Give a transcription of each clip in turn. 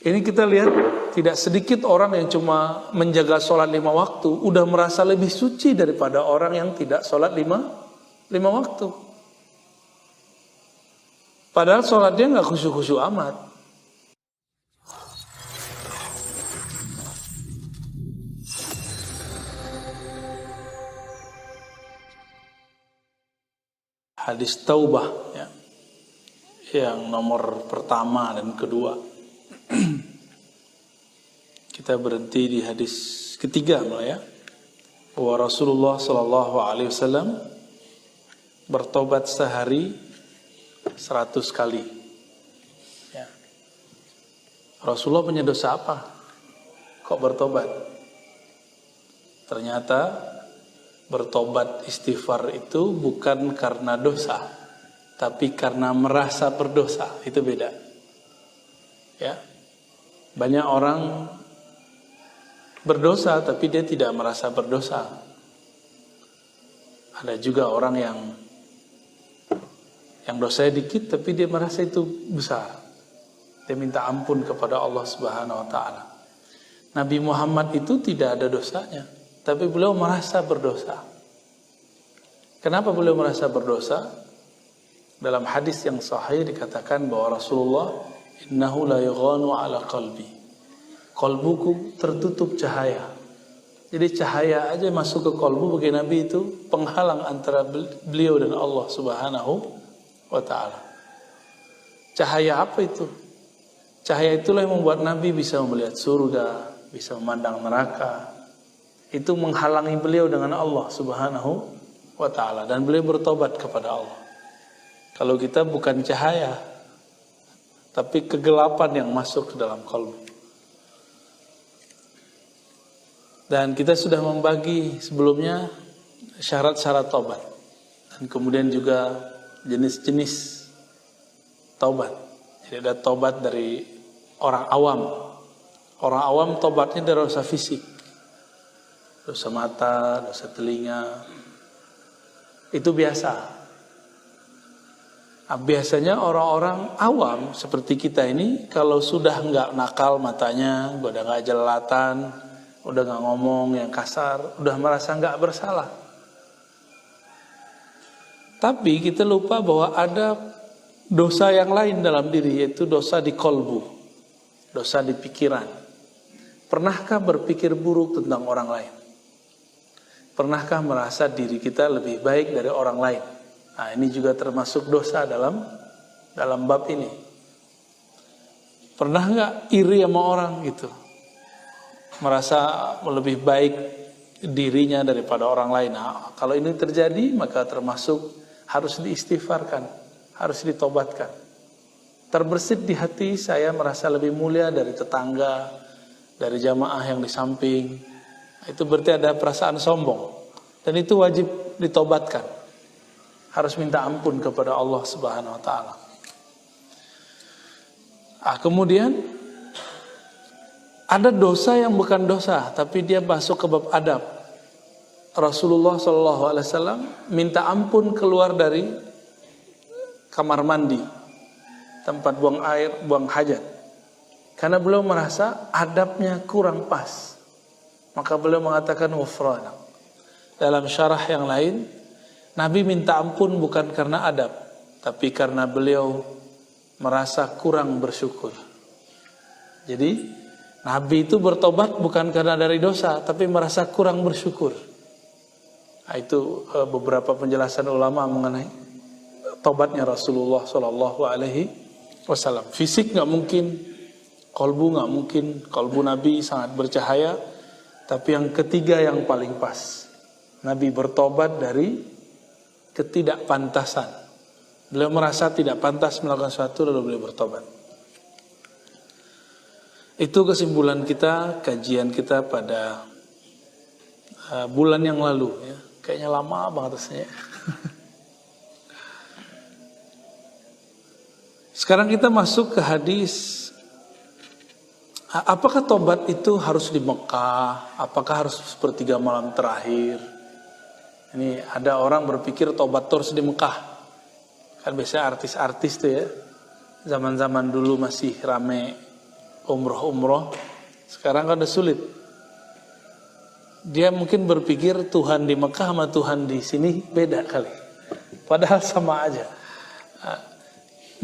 Ini kita lihat tidak sedikit orang yang cuma menjaga sholat 5 waktu udah merasa lebih suci daripada orang yang tidak sholat 5 waktu. Padahal sholatnya nggak khusyuk-khusyuk amat. Hadis taubah ya, yang nomor pertama dan kedua. Kita berhenti di hadis ketiga ya, bahwa Rasulullah SAW bertobat sehari 100 kali ya. Rasulullah punya dosa apa kok bertobat? Ternyata bertobat istighfar itu bukan karena dosa, tapi karena merasa berdosa. Itu beda ya. Banyak orang berdosa tapi dia tidak merasa berdosa. Ada juga orang yang dosanya dikit tapi dia merasa itu besar. Dia minta ampun kepada Allah Subhanahu wa taala. Nabi Muhammad itu tidak ada dosanya, tapi beliau merasa berdosa. Kenapa beliau merasa berdosa? Dalam hadis yang sahih dikatakan bahwa Rasulullah, innahu la yughanu ala qalbi. Qalbuku tertutup cahaya. Jadi cahaya aja masuk ke qalbu bagi Nabi itu penghalang antara beliau dan Allah Subhanahu wa ta'ala. Cahaya apa itu? Cahaya itulah yang membuat Nabi bisa melihat surga, bisa memandang neraka. Itu menghalangi beliau dengan Allah Subhanahu wa ta'ala, dan beliau bertobat kepada Allah. Kalau kita bukan cahaya, tapi kegelapan yang masuk ke dalam kalbu. Dan kita sudah membagi sebelumnya syarat-syarat taubat, dan kemudian juga jenis-jenis taubat. Jadi ada taubat dari orang awam. Orang awam taubatnya dari dosa fisik, dosa mata, dosa telinga. Itu biasa. Nah, biasanya orang-orang awam seperti kita ini, kalau sudah nggak nakal matanya, udah nggak jelalatan, udah nggak ngomong yang kasar, udah merasa nggak bersalah. Tapi kita lupa bahwa ada dosa yang lain dalam diri, yaitu dosa di kolbu, dosa di pikiran. Pernahkah berpikir buruk tentang orang lain? Pernahkah merasa diri kita lebih baik dari orang lain? Nah, ini juga termasuk dosa dalam bab ini. Pernah nggak iri sama orang gitu? Merasa lebih baik dirinya daripada orang lain. Nah, kalau ini terjadi, maka termasuk harus diistighfarkan, harus ditobatkan. Terbersit di hati, saya merasa lebih mulia dari tetangga, dari jamaah yang di samping. Itu berarti ada perasaan sombong, dan itu wajib ditobatkan. Harus minta ampun kepada Allah Subhanahu wa taala. Kemudian ada dosa yang bukan dosa, tapi dia masuk ke bab adab. Rasulullah SAW minta ampun keluar dari kamar mandi, tempat buang air, buang hajat, karena beliau merasa adabnya kurang pas. Maka beliau mengatakan ghufranak. Dalam syarah yang lain, Nabi minta ampun bukan karena adab, tapi karena beliau merasa kurang bersyukur. Jadi Nabi itu bertobat bukan karena dari dosa, tapi merasa kurang bersyukur. Nah, itu beberapa penjelasan ulama mengenai tobatnya Rasulullah SAW. Fisik nggak mungkin, kolbu nggak mungkin. Kolbu Nabi sangat bercahaya. Tapi yang ketiga yang paling pas, Nabi bertobat dari ketidakpantasan. Beliau merasa tidak pantas melakukan sesuatu, lalu beliau bertobat. Itu kesimpulan kita, kajian kita pada bulan yang lalu ya. Kayaknya lama banget rasanya. Sekarang kita masuk ke hadis. Apakah tobat itu harus di Mekah? Apakah harus sepertiga malam terakhir? Ini ada orang berpikir tobat terus di Mekah. Kan biasanya artis-artis tuh ya, zaman-zaman dulu masih rame umroh. Sekarang kan udah sulit. Dia mungkin berpikir Tuhan di Mekah sama Tuhan di sini beda kali. Padahal sama aja.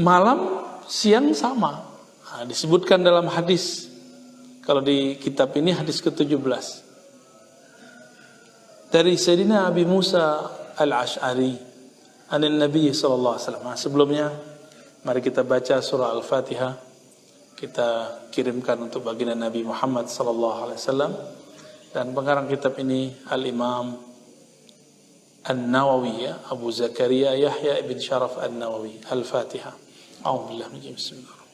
Malam, siang sama. Disebutkan dalam hadis. Kalau di kitab ini hadis ke-17. Dari Sayyidina Abi Musa Al-Ash'ari anin Nabi sallallahu alaihi wasallam. Sebelumnya mari kita baca surah Al-Fatihah. Kita kirimkan untuk baginda Nabi Muhammad sallallahu alaihi wasallam. Dan pengarang kitab ini Al-Imam An-Nawawi, ya, Abu Zakaria Yahya ibn Sharaf An-Nawawi. Al-Fatihah. A'udzubillahi minasy syaitonir rajim.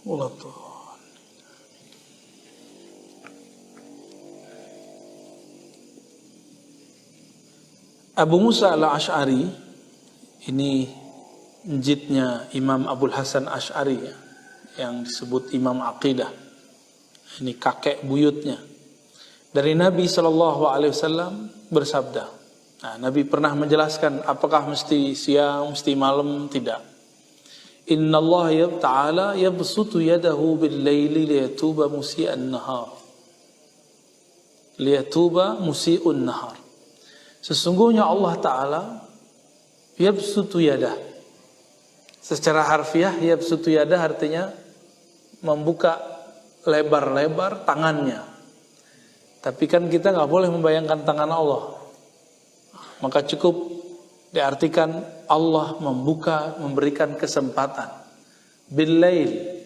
Bismillahirrahmanirrahim. Abu Musa al-Ash'ari ini jidnya Imam Abul Hasan Ash'ari, ya, yang disebut Imam Aqidah. Ini kakek buyutnya. Dari Nabi SAW bersabda. Nah, Nabi pernah menjelaskan apakah mesti siang, mesti malam, tidak. Inna Allah Ta'ala yabsutu yadahu bil-layli liyatuba musi'an nahar. Liyatuba musi'un nahar. Sesungguhnya Allah Ta'ala yabsutu yadah. Secara harfiah yabsutu yadah artinya membuka lebar-lebar tangannya. Tapi kan kita gak boleh membayangkan tangan Allah. Maka cukup diartikan Allah membuka, memberikan kesempatan bil-lail,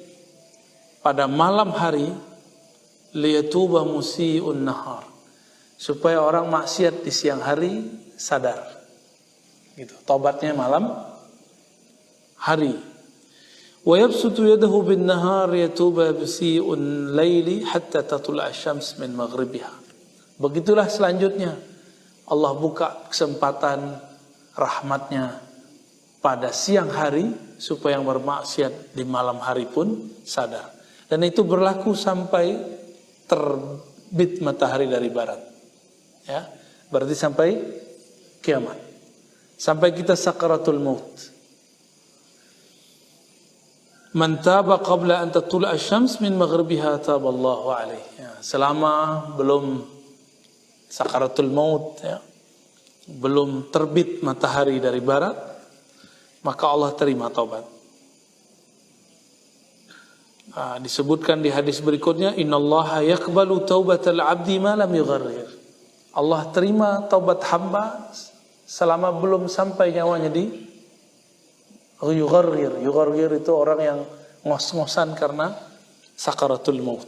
pada malam hari, liyatuba musi'un nahar, supaya orang maksiat di siang hari sadar. Gitu. Tobatnya malam hari. Wa yabsutu yadahu bin nahar yatuba bisi'un laili hatta tatlu'a asy-syams min maghribiha. Begitulah selanjutnya Allah buka kesempatan rahmatnya pada siang hari supaya yang bermaksiat di malam hari pun sadar. Dan itu berlaku sampai terbit matahari dari barat. Ya, berarti sampai kiamat. Sampai kita sakaratul maut. Man taba qabla an tatlu'a asy-syams min maghribiha taballahu alaihi. Ya, selama belum sakaratul maut, ya, belum terbit matahari dari barat, maka Allah terima taubat. Disebutkan di hadis berikutnya, innallaha yaqbalu taubatal 'abdi ma lam yughargir. Allah terima taubat hamba selama belum sampai nyawanya di yughargir. Yughargir itu orang yang ngos-ngosan karena sakaratul maut.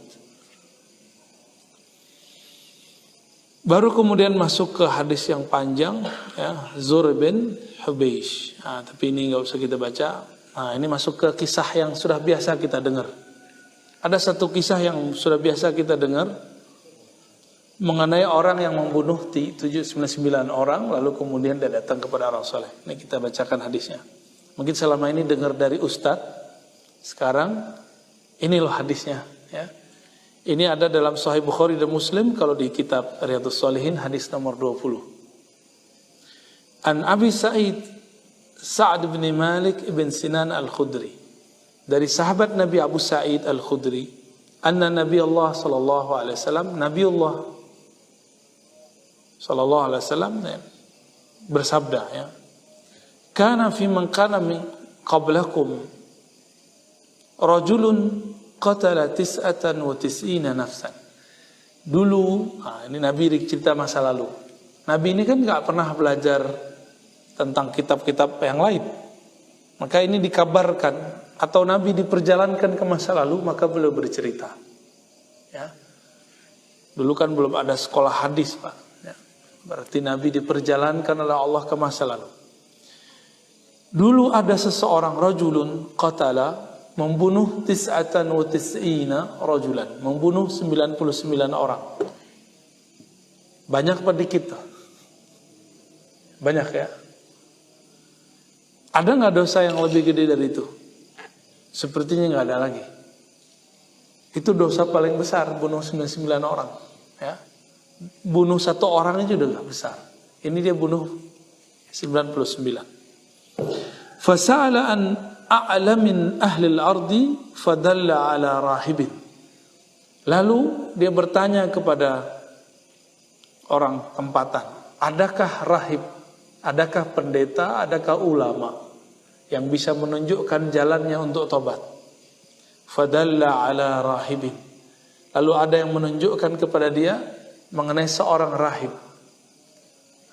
Baru kemudian masuk ke hadis yang panjang, ya, Zur bin Hubeish. Tapi ini nggak usah kita baca. Ini masuk ke kisah yang sudah biasa kita dengar. Ada satu kisah yang sudah biasa kita dengar mengenai orang yang membunuh 799 orang, lalu kemudian dia datang kepada Rasulullah. Ini kita bacakan hadisnya. Mungkin selama ini dengar dari Ustadz, sekarang ini loh hadisnya, ya. Ini ada dalam Sahih Bukhari dan Muslim, kalau di kitab Riyadhus Shalihin hadis nomor 20. An Abi Sa'd bin Malik ibn Sinan Al-Khudri. Dari sahabat Nabi Abu Sa'id Al-Khudri, anna Nabi Allah sallallahu alaihi wasallam, Nabi Allah sallallahu alaihi wasallam bersabda, ya. Kana fi man kana min qablakum rajulun qatala 99 nafsan. Dulu, ini Nabi cerita masa lalu. Nabi ini kan gak pernah belajar tentang kitab-kitab yang lain. Maka ini dikabarkan, atau Nabi diperjalankan ke masa lalu, maka beliau bercerita. Ya. Dulu kan belum ada sekolah hadis, Pak. Ya. Berarti Nabi diperjalankan oleh Allah ke masa lalu. Dulu ada seseorang rajulun qatala, membunuh 99 rajulan, membunuh 99 orang. Banyak apa dikit? Banyak, ya. Ada nggak dosa yang lebih gede dari itu? Sepertinya nggak ada lagi. Itu dosa paling besar, bunuh 99 orang. Ya. Bunuh satu orang aja udah nggak besar. Ini dia bunuh 99. Fasa'ala an a'lamin ahli al-ardi fadalla ala rahibin. Lalu dia bertanya kepada orang tempatan, adakah rahib, adakah pendeta, adakah ulama yang bisa menunjukkan jalannya untuk tobat? Fadalla ala rahibin. Lalu ada yang menunjukkan kepada dia mengenai seorang rahib.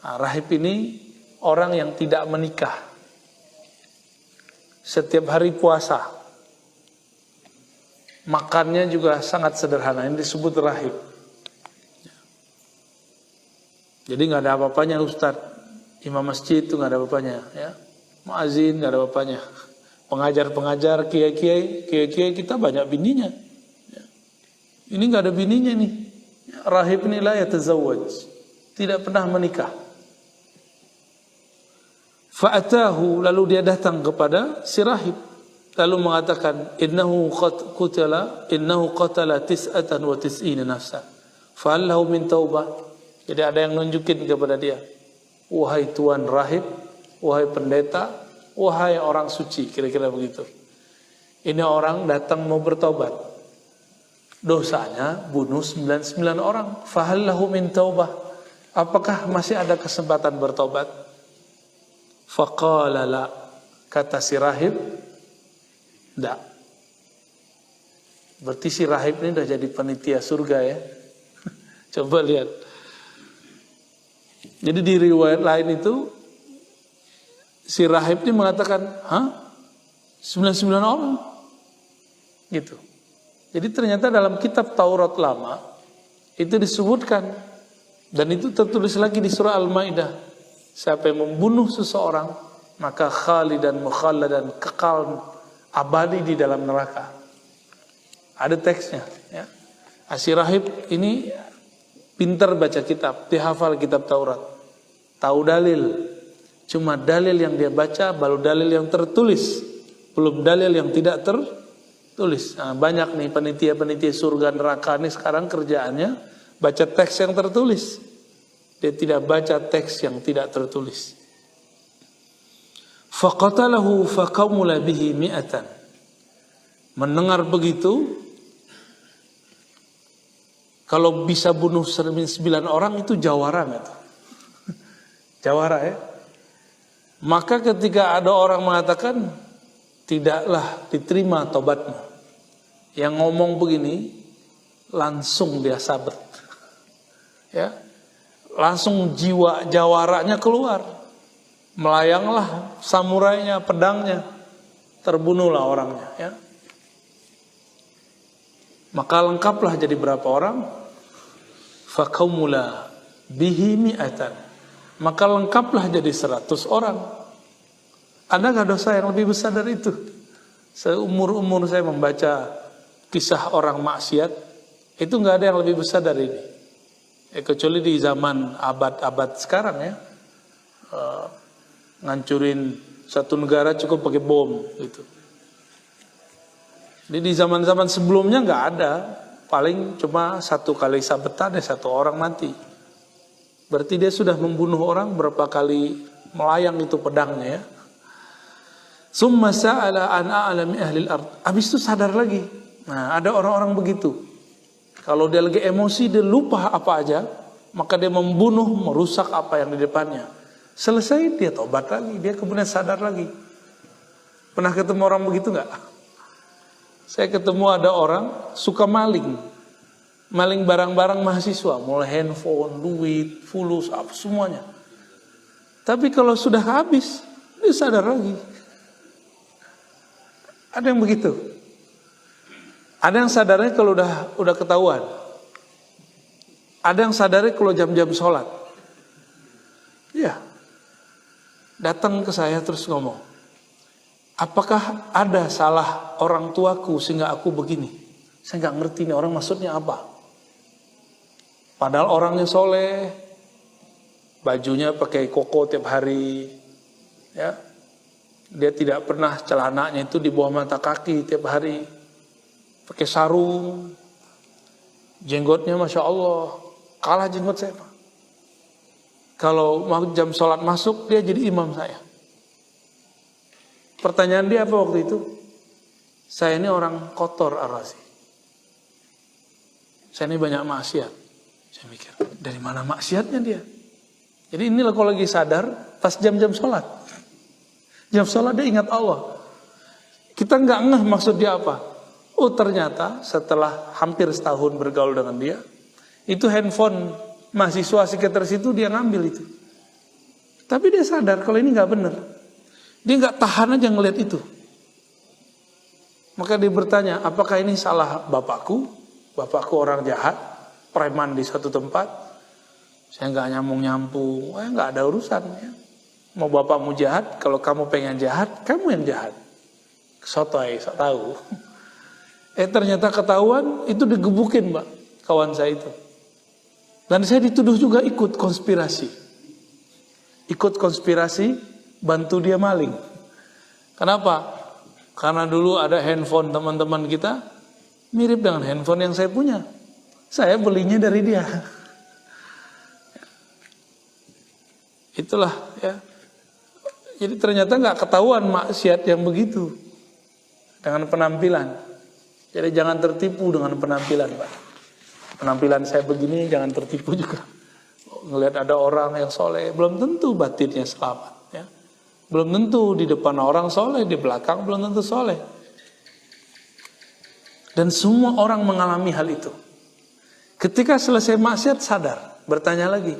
Nah, rahib ini orang yang tidak menikah, setiap hari puasa, makannya juga sangat sederhana. Ini disebut rahib. Jadi nggak ada apa-apanya Ustadz, imam masjid itu nggak ada apa-apanya, ya. Muazin nggak ada apa-apanya. Pengajar-pengajar, kiai-kiai kita banyak bininya. Ya. Ini nggak ada bininya nih. Rahib ini la yatazawwaj, tidak pernah menikah. Fa'atahu, lalu dia datang kepada si rahib, lalu mengatakan innahu qatala 99 nafsan fahal lahu min taubah. Jadi ada yang nunjukin kepada dia, wahai tuan rahib, wahai pendeta, wahai orang suci, kira-kira begitu. Ini orang datang mau bertobat, dosanya bunuh 99 orang. Fahal lahu min taubah, apakah masih ada kesempatan bertobat? Faqala la, kata si rahib, enggak. Berarti si rahib ini udah jadi panitia surga ya. Coba lihat. Jadi di riwayat lain itu si rahib ini mengatakan, 99 orang? Gitu. Jadi ternyata dalam kitab Taurat lama itu disebutkan, dan itu tertulis lagi di surah Al-Maidah, siapa yang membunuh seseorang maka khalidan mukhalladan, kekal abadi di dalam neraka. Ada teksnya, ya. Si rahib ini pintar baca kitab, dihafal kitab Taurat, tahu dalil. Cuma dalil yang dia baca baru dalil yang tertulis, belum dalil yang tidak tertulis. Nah, banyak nih panitia-panitia surga neraka ini sekarang kerjaannya baca teks yang tertulis. Dia tidak baca teks yang tidak tertulis. Faqatalahu faqamula bihi mi'atan. Mendengar begitu, kalau bisa bunuh 9 orang itu jawara gitu. Jawara ya. Maka ketika ada orang mengatakan tidaklah diterima tobatmu, yang ngomong begini langsung dia sabet. Ya. Langsung jiwa jawaranya keluar. Melayanglah samurainya, pedangnya. Terbunuhlah orangnya, ya. Maka lengkaplah jadi berapa orang? Faqaumula bihi mi'atan. Maka lengkaplah jadi 100 orang. Ada gak dosa yang lebih besar dari itu? Seumur-umur saya membaca kisah orang maksiat, itu gak ada yang lebih besar dari ini. Kecuali di zaman abad-abad sekarang ya. Ngancurin satu negara cukup pakai bom gitu. Jadi di zaman-zaman sebelumnya gak ada. Paling cuma 1 kali sabetan ya 1 orang mati. Berarti dia sudah membunuh orang berapa kali melayang itu pedangnya ya. Summa sa'ala an a'lami ahli al-ard. Habis itu sadar lagi. Nah, ada orang-orang begitu. Kalau dia lagi emosi, dia lupa apa aja, maka dia membunuh, merusak apa yang di depannya. Selesai, dia tobat lagi, dia kemudian sadar lagi. Pernah ketemu orang begitu nggak? Saya ketemu ada orang suka maling barang-barang mahasiswa, mulai handphone, duit, fulus, apa semuanya. Tapi kalau sudah habis, dia sadar lagi. Ada yang begitu. Ada yang sadarnya kalau udah ketahuan. Ada yang sadarnya kalau jam-jam sholat. Ya, datang ke saya terus ngomong, apakah ada salah orang tuaku sehingga aku begini? Saya nggak ngerti nih orang maksudnya apa. Padahal orangnya soleh, bajunya pakai koko tiap hari, ya. Dia tidak pernah celananya itu di bawah mata kaki tiap hari, pakai sarung, jenggotnya masya Allah kalah jenggot saya. Kalau mau jam sholat masuk, dia jadi imam saya. Pertanyaan dia apa waktu itu? Saya ini orang kotor ar-razi. Saya ini banyak maksiat. Saya mikir, dari mana maksiatnya dia? Jadi inilah kalau lagi sadar, pas jam-jam sholat. Jam sholat dia ingat Allah. Kita nggak ngeh maksud dia apa. Oh ternyata setelah hampir setahun bergaul dengan dia, itu handphone mahasiswa sekitar situ dia ngambil itu. Tapi dia sadar kalau ini nggak benar. Dia nggak tahan aja ngeliat itu. Maka dia bertanya, apakah ini salah bapakku? Bapakku orang jahat, preman di suatu tempat. Saya nggak nyambung-nyambung, nggak ada urusan. Ya. Mau bapakmu jahat, kalau kamu pengen jahat, kamu yang jahat. Sotoy, sok tahu. Ternyata ketahuan, itu digebukin Mbak, kawan saya itu. Dan saya dituduh juga ikut konspirasi. Ikut konspirasi, bantu dia maling. Kenapa? Karena dulu ada handphone teman-teman kita, mirip dengan handphone yang saya punya. Saya belinya dari dia. Itulah ya. Jadi ternyata nggak ketahuan maksiat yang begitu dengan penampilan. Jadi jangan tertipu dengan penampilan, Pak. Penampilan saya begini jangan tertipu juga. Ngelihat ada orang yang soleh, belum tentu batinnya selamat. Ya. Belum tentu di depan orang soleh, di belakang belum tentu soleh. Dan semua orang mengalami hal itu. Ketika selesai maksiat sadar, bertanya lagi.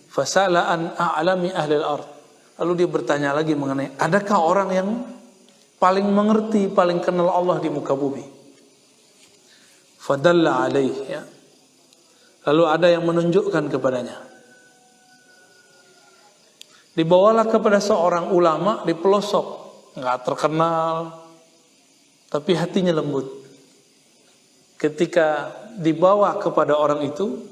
Fasala an a'lami ahlil ardh. Lalu dia bertanya lagi mengenai, adakah orang yang paling mengerti, paling kenal Allah di muka bumi? Fadalla alaih, ya. Lalu ada yang menunjukkan kepadanya. Dibawalah kepada seorang ulama di pelosok, nggak terkenal, tapi hatinya lembut. Ketika dibawa kepada orang itu,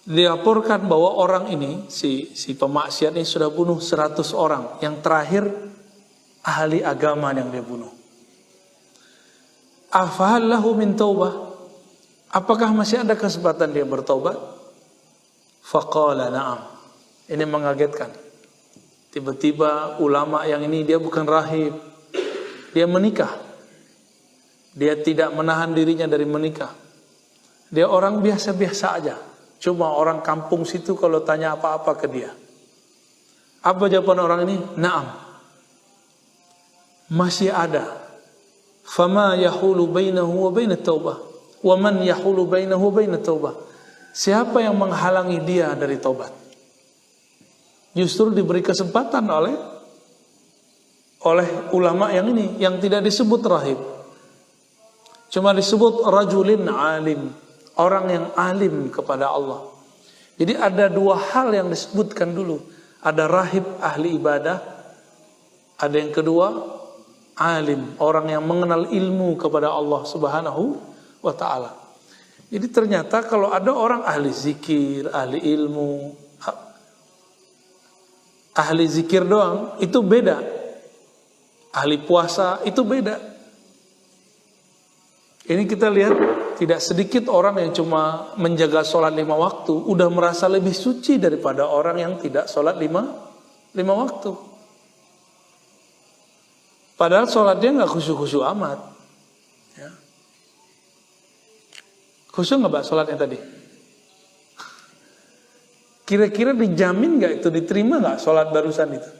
dilaporkan bahwa orang ini, si pemaksiat ini sudah bunuh 100 orang. Yang terakhir ahli agama yang dia bunuh. Afahal lahu min taubah? Apakah masih ada kesempatan dia bertobat? Faqala na'am. Ini mengagetkan. Tiba-tiba ulama yang ini dia bukan rahib. Dia menikah. Dia tidak menahan dirinya dari menikah. Dia orang biasa-biasa aja. Cuma orang kampung situ kalau tanya apa-apa ke dia. Apa jawaban orang ini? Na'am. Masih ada. Fama yahulu bainahu wa bainat taubah. Wa man yahulu bainahu wa bainat taubah. Siapa yang menghalangi dia dari tobat? Justru diberi kesempatan oleh ulama yang ini, yang tidak disebut rahib. Cuma disebut rajulin alim. Orang yang alim kepada Allah. Jadi ada dua hal yang disebutkan dulu. Ada rahib ahli ibadah. Ada yang kedua alim. Orang yang mengenal ilmu kepada Allah subhanahu wa ta'ala. Jadi ternyata kalau ada orang ahli zikir, ahli ilmu, ahli zikir doang, itu beda. Ahli puasa itu beda. Ini kita lihat tidak sedikit orang yang cuma menjaga sholat 5 waktu udah merasa lebih suci daripada orang yang tidak sholat 5 waktu. Padahal sholatnya nggak khusyuk-khusyuk amat. Ya. Khusyuk nggak Pak sholatnya tadi? Kira-kira dijamin nggak itu, diterima nggak sholat barusan itu?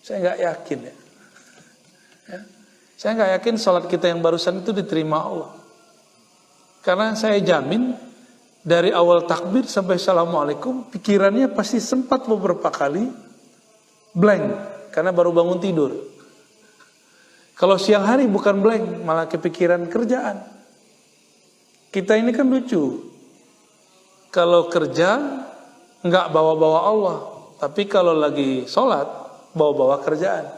Saya nggak yakin ya. Saya nggak yakin sholat kita yang barusan itu diterima Allah. Karena saya jamin dari awal takbir sampai assalamualaikum, pikirannya pasti sempat beberapa kali blank karena baru bangun tidur. Kalau siang hari bukan blank, malah kepikiran kerjaan. Kita ini kan lucu. Kalau kerja nggak bawa-bawa Allah, tapi kalau lagi sholat bawa-bawa kerjaan.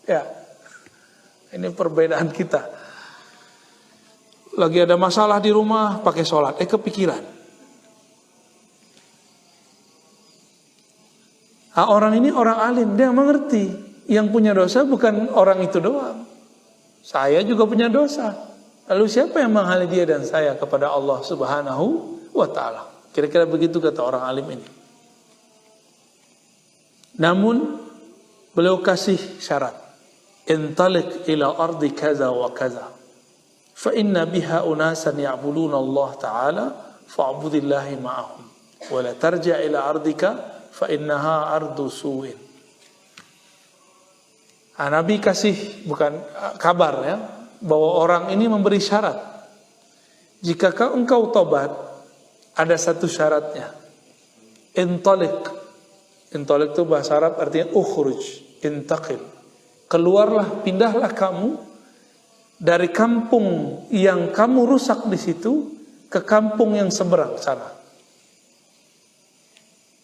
Ya, ini perbedaan kita. Lagi ada masalah di rumah, pakai sholat, kepikiran. Nah, orang ini orang alim, dia mengerti. Yang punya dosa bukan orang itu doang. Saya juga punya dosa. Lalu siapa yang menghalangi dia dan saya kepada Allah subhanahu wa ta'ala? Kira-kira begitu kata orang alim ini. Namun beliau kasih syarat. Intalik ila ardi kaza wa kaza. Fa inna biha unasan ya'buduna Allah Ta'ala fa'budillahi ma'ahum. Wa la tarja' ila ardika fa innaha ardu su'in. Nabi kasih bukan kabar ya, bahwa orang ini memberi syarat. Jika engkau tobat, ada satu syaratnya. Intalik. Intalik itu bahasa Arab artinya ukhruj, intaqil. Keluarlah, pindahlah kamu dari kampung yang kamu rusak di situ ke kampung yang seberang sana.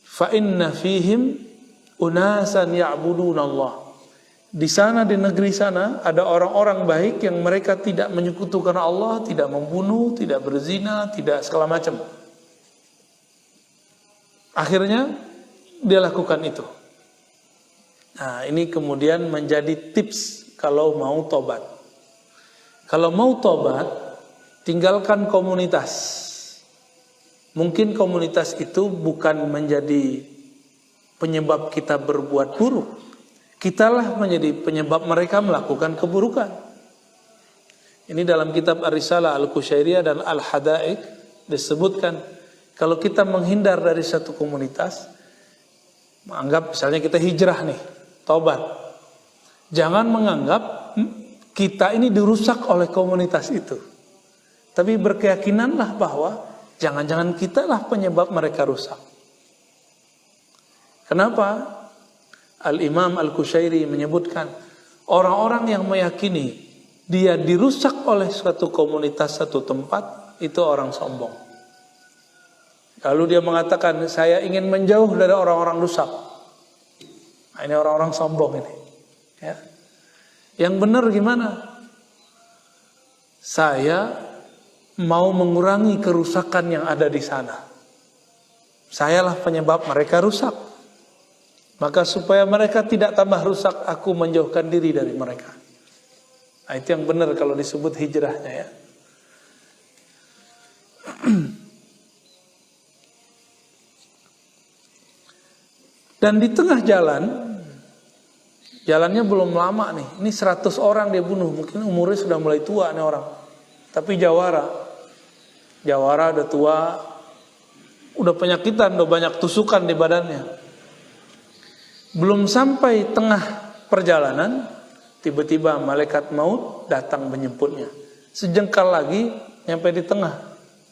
Fa inna fihim unasan ya'budun Allah. Di sana, di negeri sana ada orang-orang baik yang mereka tidak menyekutukan Allah, tidak membunuh, tidak berzina, tidak segala macam. Akhirnya dia lakukan itu. Nah, ini kemudian menjadi tips kalau mau tobat. Kalau mau tobat, tinggalkan komunitas. Mungkin komunitas itu bukan menjadi penyebab kita berbuat buruk. Kitalah menjadi penyebab mereka melakukan keburukan. Ini dalam kitab Ar-Risalah Al-Qusyairiyah dan Al-Hada'iq disebutkan, kalau kita menghindar dari satu komunitas, menganggap misalnya kita hijrah nih, tobat. Jangan menganggap kita ini dirusak oleh komunitas itu. Tapi berkeyakinanlah bahwa jangan-jangan kitalah penyebab mereka rusak. Kenapa? Al-Imam Al-Qusyairi menyebutkan, orang-orang yang meyakini dia dirusak oleh suatu komunitas, satu tempat, itu orang sombong. Lalu dia mengatakan, saya ingin menjauh dari orang-orang rusak. Nah, ini orang-orang sombong ini. Ya. Yang benar gimana? Saya mau mengurangi kerusakan yang ada di sana. Sayalah penyebab mereka rusak. Maka supaya mereka tidak tambah rusak, aku menjauhkan diri dari mereka. Nah, itu yang benar kalau disebut hijrahnya ya. Dan di tengah jalan, jalannya belum lama nih. Ini 100 orang dia bunuh. Mungkin umurnya sudah mulai tua nih orang. Tapi jawara udah tua, udah penyakitan, udah banyak tusukan di badannya. Belum sampai tengah perjalanan, tiba-tiba malaikat maut datang menjemputnya. Sejengkal lagi nyampe di tengah.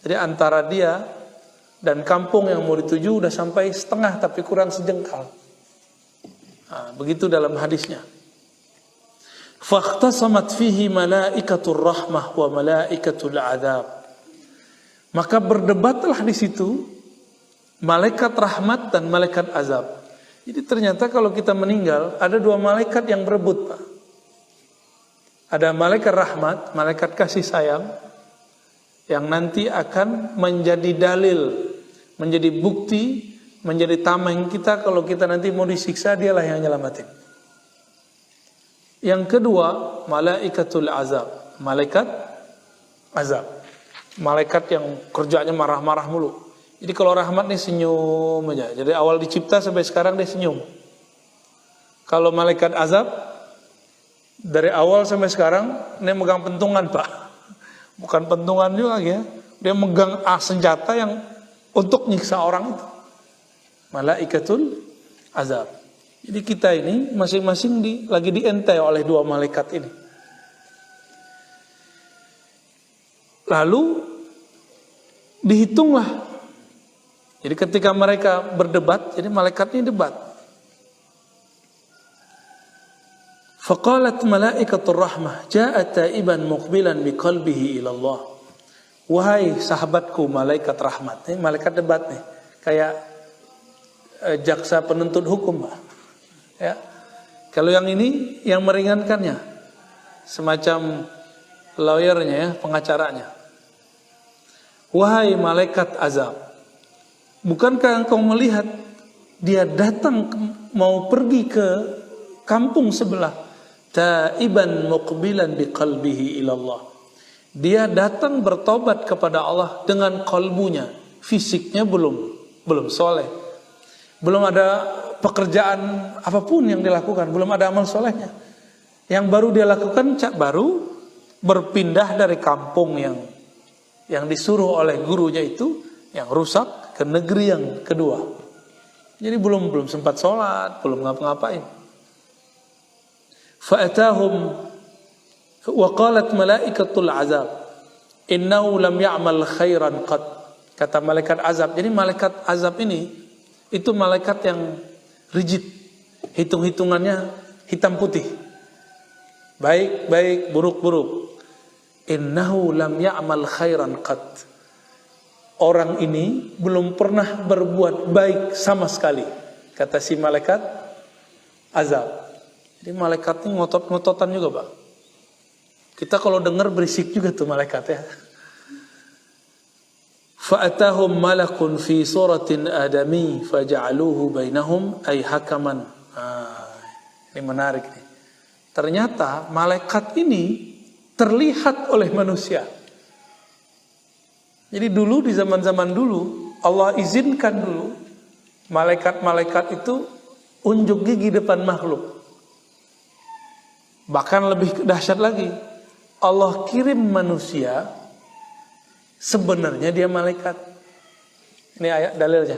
Jadi antara dia dan kampung yang mau dituju udah sampai setengah tapi kurang sejengkal. Nah, begitu dalam hadisnya. Fakhtasamat fihi malaikatur rahmah wa malaikatul adzab. Maka berdebatlah di situ malaikat rahmat dan malaikat azab. Jadi ternyata kalau kita meninggal ada dua malaikat yang berebut, Pak. Ada malaikat rahmat, malaikat kasih sayang, yang nanti akan menjadi dalil, menjadi bukti, menjadi tameng kita kalau kita nanti mau disiksa, dialah yang nyelamatin. Yang kedua, malaikatul azab, malaikat azab, malaikat yang kerjanya marah-marah mulu. Jadi kalau rahmat nih senyum aja. Jadi awal dicipta sampai sekarang dia senyum. Kalau malaikat azab dari awal sampai sekarang dia megang pentungan, Pak. Bukan pentungan juga ya. Dia megang senjata yang untuk nyiksa orang itu. Malaikatul azab. Jadi kita ini masing-masing lagi dientai oleh dua malaikat ini. Lalu dihitunglah. Jadi ketika mereka berdebat, jadi malaikat ini debat. Faqalat malaikatur rahmah, ja'a taiban muqbilan biqalbihi ila Allah. Wahai sahabatku malaikat rahmat. Ini malaikat debat nih. Kayak jaksa penuntut hukum, Pak. Ya. Kalau yang ini yang meringankannya. Semacam lawyernya ya, pengacaranya. Wahai malaikat azab, bukankah engkau melihat dia datang mau pergi ke kampung sebelah, taiban muqbilan biqalbihi ila Allah. Dia datang bertobat kepada Allah dengan kalbunya. fisiknya belum soleh, belum ada pekerjaan apapun yang dilakukan, belum ada amal solehnya. Yang baru dia lakukan baru berpindah dari kampung yang disuruh oleh gurunya itu yang rusak ke negeri yang kedua. Jadi belum sempat sholat, belum ngapa-ngapain. Fa'atahum wa qalat malaikatul azab innahu lam ya'mal khairan qad. Kata malaikat azab. Jadi malaikat azab ini itu malaikat yang rigid, hitung-hitungannya hitam putih, baik buruk. Innahu lam ya'mal khairan qad. Orang ini belum pernah berbuat baik sama sekali, kata si malaikat azab. Jadi malaikat ini ngotot-ngototan juga, Pak. Kita kalau dengar berisik juga tuh malaikat ya. Fa'atahum malakun fi suratin adami faja'aluhu bainahum ay hakaman. Ini menarik nih. Ternyata malaikat ini terlihat oleh manusia. Jadi dulu di zaman-zaman dulu Allah izinkan dulu malaikat-malaikat itu unjuk gigi depan makhluk. Bahkan lebih dahsyat lagi, Allah kirim manusia sebenarnya dia malaikat. Ini ayat dalilnya.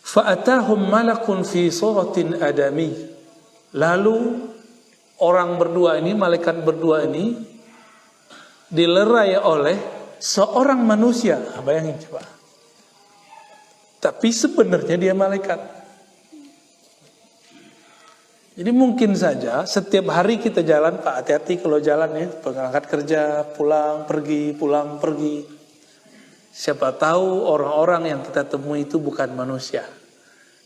Fa'atahum malakun fi suratin adami. Lalu orang berdua ini, malaikat berdua ini dilerai oleh seorang manusia. Bayangin coba. Tapi sebenarnya dia malaikat. Jadi mungkin saja setiap hari kita jalan, Pak, hati-hati kalau jalan ya, berangkat kerja, pulang pergi. Siapa tahu orang-orang yang kita temui itu bukan manusia,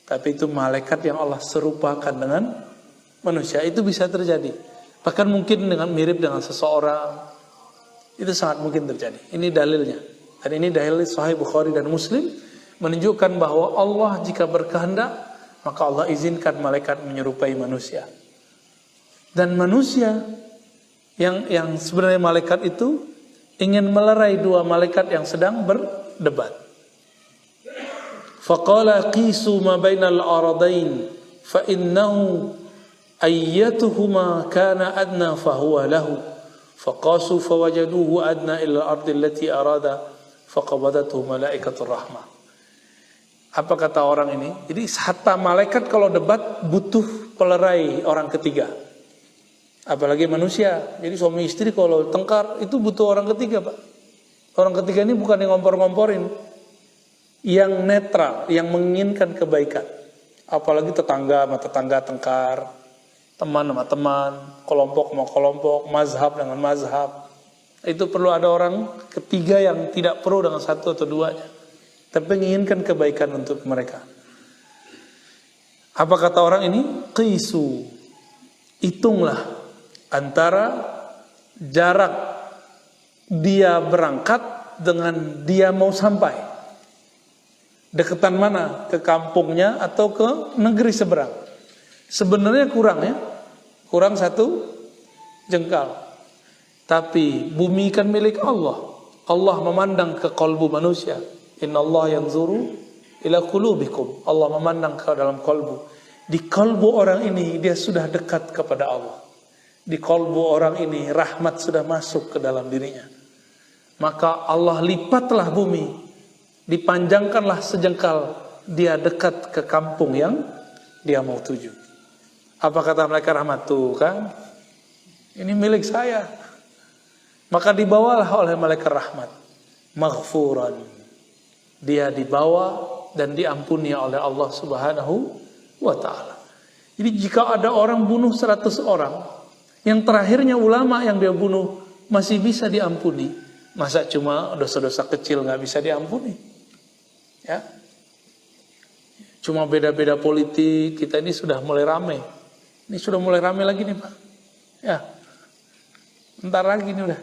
tapi itu malaikat yang Allah serupakan dengan manusia. Itu bisa terjadi. Bahkan mungkin mirip dengan seseorang. Itu sangat mungkin terjadi. Ini dalilnya. Dan ini dalil Sahih Bukhari dan Muslim menunjukkan bahwa Allah jika berkehendak maka Allah izinkan malaikat menyerupai manusia. Dan manusia yang sebenarnya malaikat itu ingin melerai dua malaikat yang sedang berdebat. Faqala qisu ma bainal aradain fa innahu ayyatuhuma kana adna fa huwa lahu. Faqasu fawajaduhu adna ila al-ardi allati arada faqabadathu malaikatur rahmah. Apa kata orang ini? Jadi hatta malaikat kalau debat butuh pelerai orang ketiga. Apalagi manusia. Jadi suami istri kalau tengkar itu butuh orang ketiga, Pak. Orang ketiga ini bukan yang ngompor-ngomporin, yang netral, yang menginginkan kebaikan. Apalagi tetangga sama tetangga tengkar, teman sama teman, kelompok sama kelompok, mazhab dengan mazhab. Itu perlu ada orang ketiga yang tidak perlu dengan satu atau duanya, tapi menginginkan kebaikan untuk mereka. Apa kata orang ini? Qisu, hitunglah antara jarak dia berangkat dengan dia mau sampai. Deketan mana? Ke kampungnya atau ke negeri seberang? Sebenarnya kurang satu jengkal. Tapi bumi kan milik Allah. Allah memandang ke kalbu manusia. Innallaha yanzuru ila qulubikum. Allah memandang ke dalam kalbu. Di kalbu orang ini dia sudah dekat kepada Allah. Di kalbu orang ini rahmat sudah masuk ke dalam dirinya. Maka Allah lipatlah bumi, dipanjangkanlah sejengkal, dia dekat ke kampung yang dia mau tuju. Apa kata malaikat rahmat? Tuh kan, ini milik saya. Maka dibawalah oleh malaikat rahmat, maghfuran. Dia dibawa dan diampuni oleh Allah Subhanahu wa ta'ala. Jadi jika ada orang bunuh 100 orang, yang terakhirnya ulama yang dia bunuh masih bisa diampuni, masa cuma dosa-dosa kecil nggak bisa diampuni? Ya, cuma beda-beda politik kita ini sudah mulai ramai. Ini sudah mulai ramai lagi nih, Pak. Ya, bentar lagi nih udah.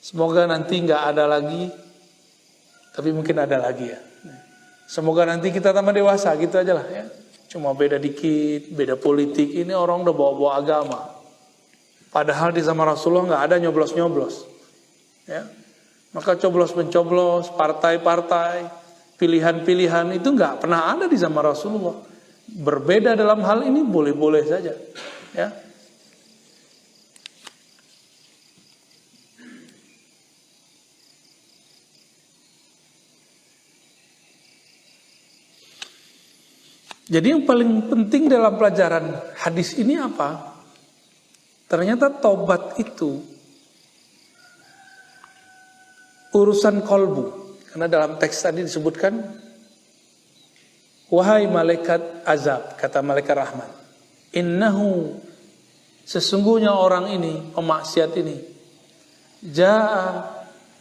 Semoga nanti nggak ada lagi, tapi mungkin ada lagi ya. Semoga nanti kita tambah dewasa, gitu aja lah ya. Cuma beda dikit, beda politik. Ini orang udah bawa-bawa agama. Padahal di zaman Rasulullah nggak ada nyoblos-nyoblos. Ya, Maka coblos-mencoblos, partai-partai, pilihan-pilihan itu nggak pernah ada di zaman Rasulullah. Berbeda dalam hal ini boleh-boleh saja, ya. Jadi yang paling penting dalam pelajaran hadis ini apa? Ternyata taubat itu urusan kolbu. Karena dalam teks tadi disebutkan, wahai malaikat azab, kata malaikat rahmat, innahu, sesungguhnya orang ini, pemaksiat ini, jaa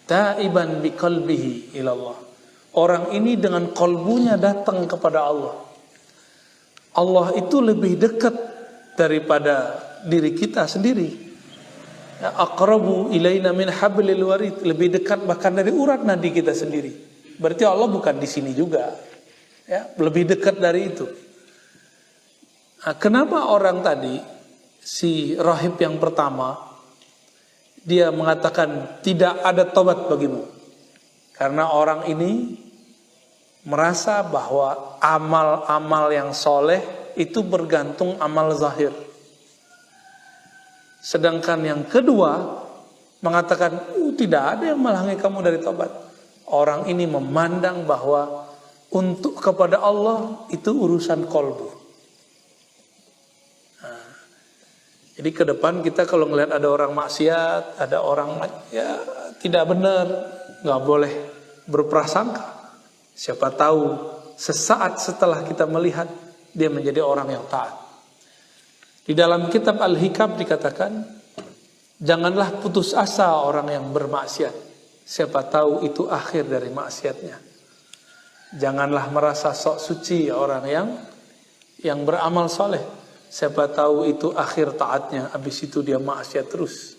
taiban biqalbihi ilallah. Orang ini dengan kolbunya datang kepada Allah. Allah itu lebih dekat daripada diri kita sendiri. Aqrabu ilaina min hablil warid, lebih dekat bahkan dari urat nadi kita sendiri. Berarti Allah bukan di sini juga, ya, lebih dekat dari itu. Nah, kenapa orang tadi, si rahib yang pertama, dia mengatakan tidak ada tobat bagimu? Karena orang ini merasa bahwa amal-amal yang soleh itu bergantung amal zahir. Sedangkan yang kedua mengatakan tidak ada yang menghalangi kamu dari tobat. Orang ini memandang bahwa untuk kepada Allah itu urusan kolbu. Nah, jadi ke depan kita kalau ngelihat ada orang maksiat, ada orang ya tidak benar, nggak boleh berprasangka. Siapa tahu sesaat setelah kita melihat dia menjadi orang yang taat. Di dalam kitab Al-Hikam dikatakan, janganlah putus asa orang yang bermaksiat. Siapa tahu itu akhir dari maksiatnya. Janganlah merasa sok suci orang yang beramal soleh. Siapa tahu itu akhir taatnya. Habis itu dia maksiat terus.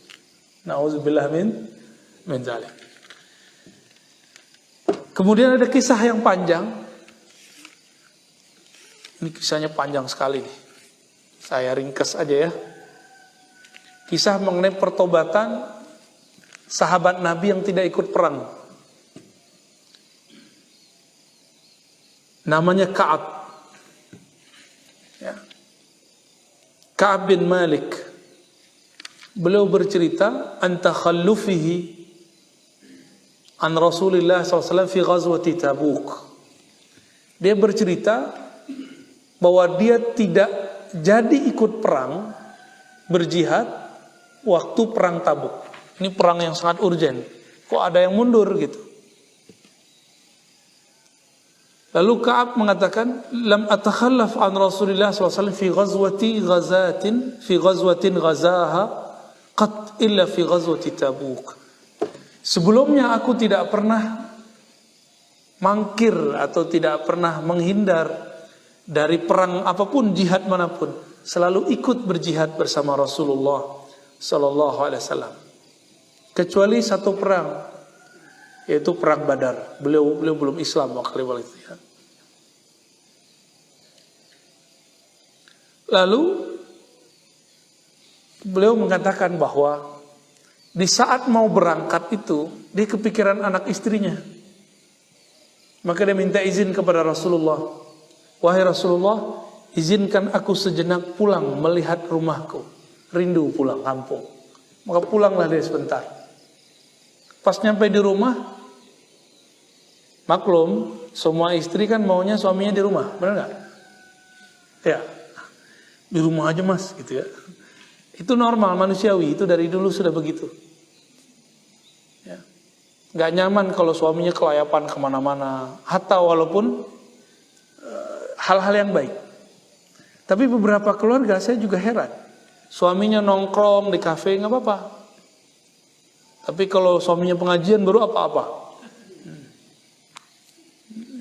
Nauzubillah min zalik. Kemudian ada kisah yang panjang. Ini kisahnya panjang sekali nih. Saya ringkas aja ya. Kisah mengenai pertobatan sahabat Nabi yang tidak ikut perang. Namanya Ka'ab. Ya. Ka'ab bin Malik. Beliau bercerita an takhallufihi an Rasulullah SAW fi ghazwati Tabuk. Dia bercerita bahwa dia tidak jadi ikut perang, berjihad waktu perang Tabuk. Ini perang yang sangat urgen. Kok ada yang mundur gitu? Lalu Ka'ab mengatakan, lam atakhallaf an Rasulullah SAW fi ghazwatin ghazaha qat illa fi ghazwati Tabuk. Sebelumnya aku tidak pernah mangkir atau tidak pernah menghindar dari perang apapun, jihad manapun. Selalu ikut berjihad bersama Rasulullah Sallallahu Alaihi Wasallam. Kecuali satu perang, yaitu perang Badar. Beliau belum Islam waktu itu. Ya. Lalu beliau mengatakan bahwa di saat mau berangkat itu, dia kepikiran anak istrinya. Maka dia minta izin kepada Rasulullah. Wahai Rasulullah, izinkan aku sejenak pulang melihat rumahku. Rindu pulang kampung. Maka pulanglah dia sebentar. Pas nyampe di rumah, maklum, semua istri kan maunya suaminya di rumah. Benar nggak? Ya, di rumah aja mas, gitu ya. Itu normal, manusiawi, itu dari dulu sudah begitu. Ya. Gak nyaman kalau suaminya kelayapan kemana-mana, hatta walaupun hal-hal yang baik. Tapi beberapa keluarga saya juga heran, suaminya nongkrong di kafe gak apa-apa, tapi kalau suaminya pengajian baru apa-apa.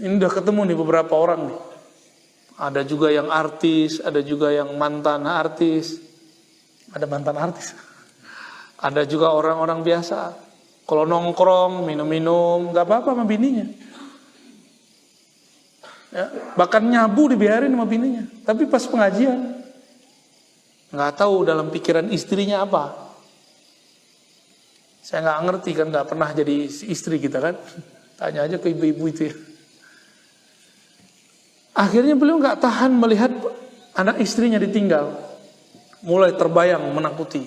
Ini udah ketemu nih beberapa orang nih. Ada juga yang artis, ada juga yang mantan artis. Ada mantan artis. Ada juga orang-orang biasa. Kalau nongkrong, minum-minum, gak apa-apa sama bininya. Ya, bahkan nyabu dibiarin sama bininya. Tapi pas pengajian, gak tahu dalam pikiran istrinya apa. Saya nggak ngerti kan, nggak pernah jadi istri kita kan. Tanya aja ke ibu-ibu itu ya. Akhirnya beliau nggak tahan melihat anak istrinya ditinggal. Mulai terbayang menakuti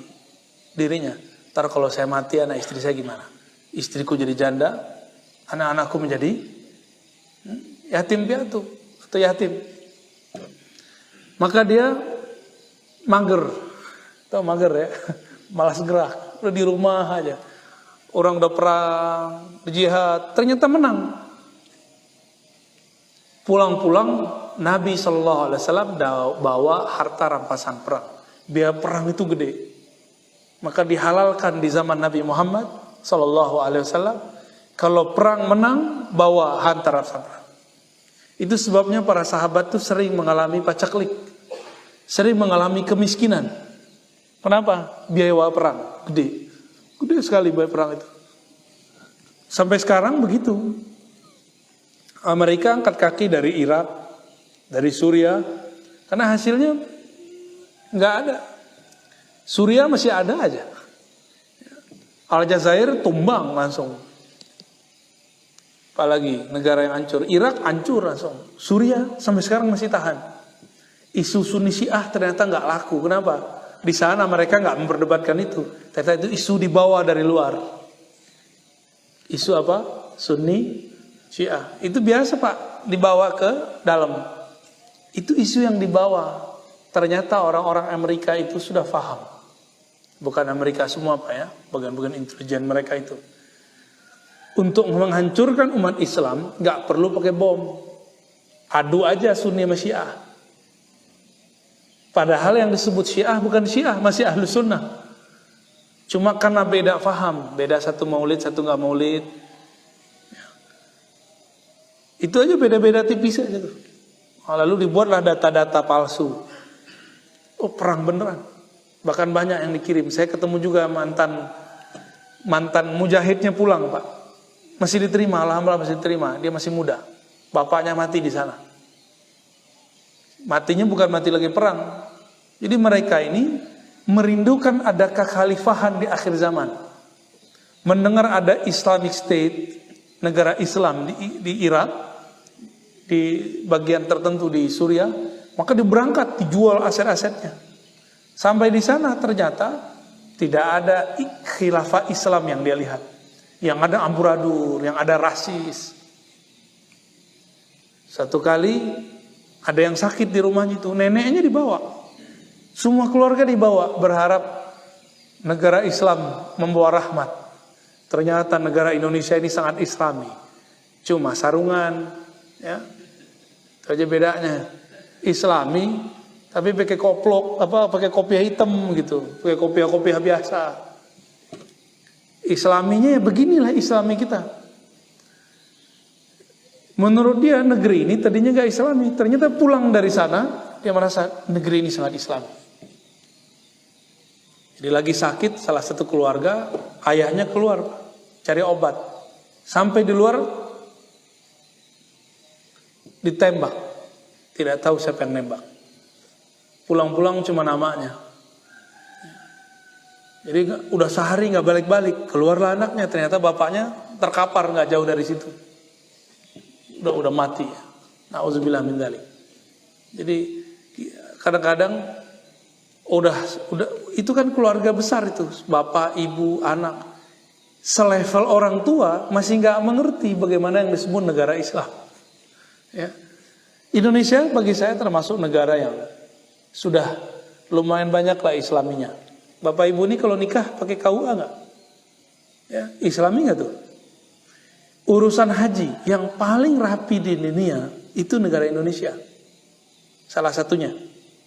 dirinya. Ntar kalau saya mati anak istri saya gimana? Istriku jadi janda, anak-anakku menjadi yatim piatu atau yatim. Maka dia mager. Tahu mager ya? Malas gerak. Udah di rumah aja. Orang udah perang, jihad, ternyata menang. Pulang-pulang Nabi SAW bawa harta rampasan perang. Biaya perang itu gede. Maka dihalalkan di zaman Nabi Muhammad SAW, kalau perang menang bawa harta rampasan perang. Itu sebabnya para sahabat tuh sering mengalami pacaklik, sering mengalami kemiskinan. Kenapa? Biaya perang gede. Gede sekali biaya perang itu. Sampai sekarang begitu. Amerika angkat kaki dari Irak, dari Suriah, karena hasilnya nggak ada. Suriah masih ada aja. Aljazair tumbang langsung. Apalagi negara yang hancur. Irak hancur langsung. Suriah sampai sekarang masih tahan. Isu Sunni Syiah ternyata nggak laku. Kenapa? Di sana mereka nggak memperdebatkan itu. Ternyata itu isu dibawa dari luar. Isu apa? Sunni Syiah. Itu biasa Pak, dibawa ke dalam. Itu isu yang dibawa. Ternyata orang-orang Amerika itu sudah paham. Bukan Amerika semua Pak ya, bagian-bagian intelijen mereka itu. Untuk menghancurkan umat Islam nggak perlu pakai bom. Adu aja Sunni sama Syiah. Padahal yang disebut Syiah bukan Syiah, masih Ahlus Sunnah. Cuma karena beda faham, beda satu maulid, satu nggak maulid. Itu aja beda-beda tipis aja tuh. Lalu dibuatlah data-data palsu. Oh perang beneran. Bahkan banyak yang dikirim. Saya ketemu juga mantan mujahidnya pulang Pak. Masih diterima, alhamdulillah masih diterima. Dia masih muda. Bapaknya mati di sana. Matinya bukan mati lagi perang. Jadi mereka ini merindukan ada kekhalifahan di akhir zaman. Mendengar ada Islamic State, negara Islam di Irak, di bagian tertentu di Suriah, maka diberangkat, dijual aset-asetnya. Sampai di sana ternyata tidak ada khilafah Islam yang dia lihat. Yang ada amburadul, yang ada rasis. Satu kali ada yang sakit di rumahnya itu, neneknya dibawa. Semua keluarga dibawa, berharap negara Islam membawa rahmat. Ternyata negara Indonesia ini sangat Islami. Cuma sarungan, ya. Itu aja bedanya. Islami, tapi pakai koplok, pakai kopiah hitam gitu, pakai kopiah-kopiah biasa. Islaminya ya beginilah Islami kita. Menurut dia negeri ini tadinya gak Islami, ternyata pulang dari sana dia merasa negeri ini sangat Islami. Jadi lagi sakit salah satu keluarga, ayahnya keluar cari obat. Sampai di luar ditembak. Tidak tahu siapa yang nembak. Pulang-pulang cuma namanya. Jadi udah sehari nggak balik-balik, keluarlah anaknya, ternyata bapaknya terkapar nggak jauh dari situ. Udah mati. Nauzubillah min dzalik. Jadi kadang-kadang udah itu kan keluarga besar itu, bapak, ibu, anak. Selevel orang tua masih nggak mengerti bagaimana yang disebut negara Islam. Ya. Indonesia bagi saya termasuk negara yang sudah lumayan banyak lah Islaminya. Bapak ibu ini kalau nikah pakai KUA nggak? Ya, Islami nggak tuh? Urusan haji yang paling rapi di dunia itu negara Indonesia. Salah satunya.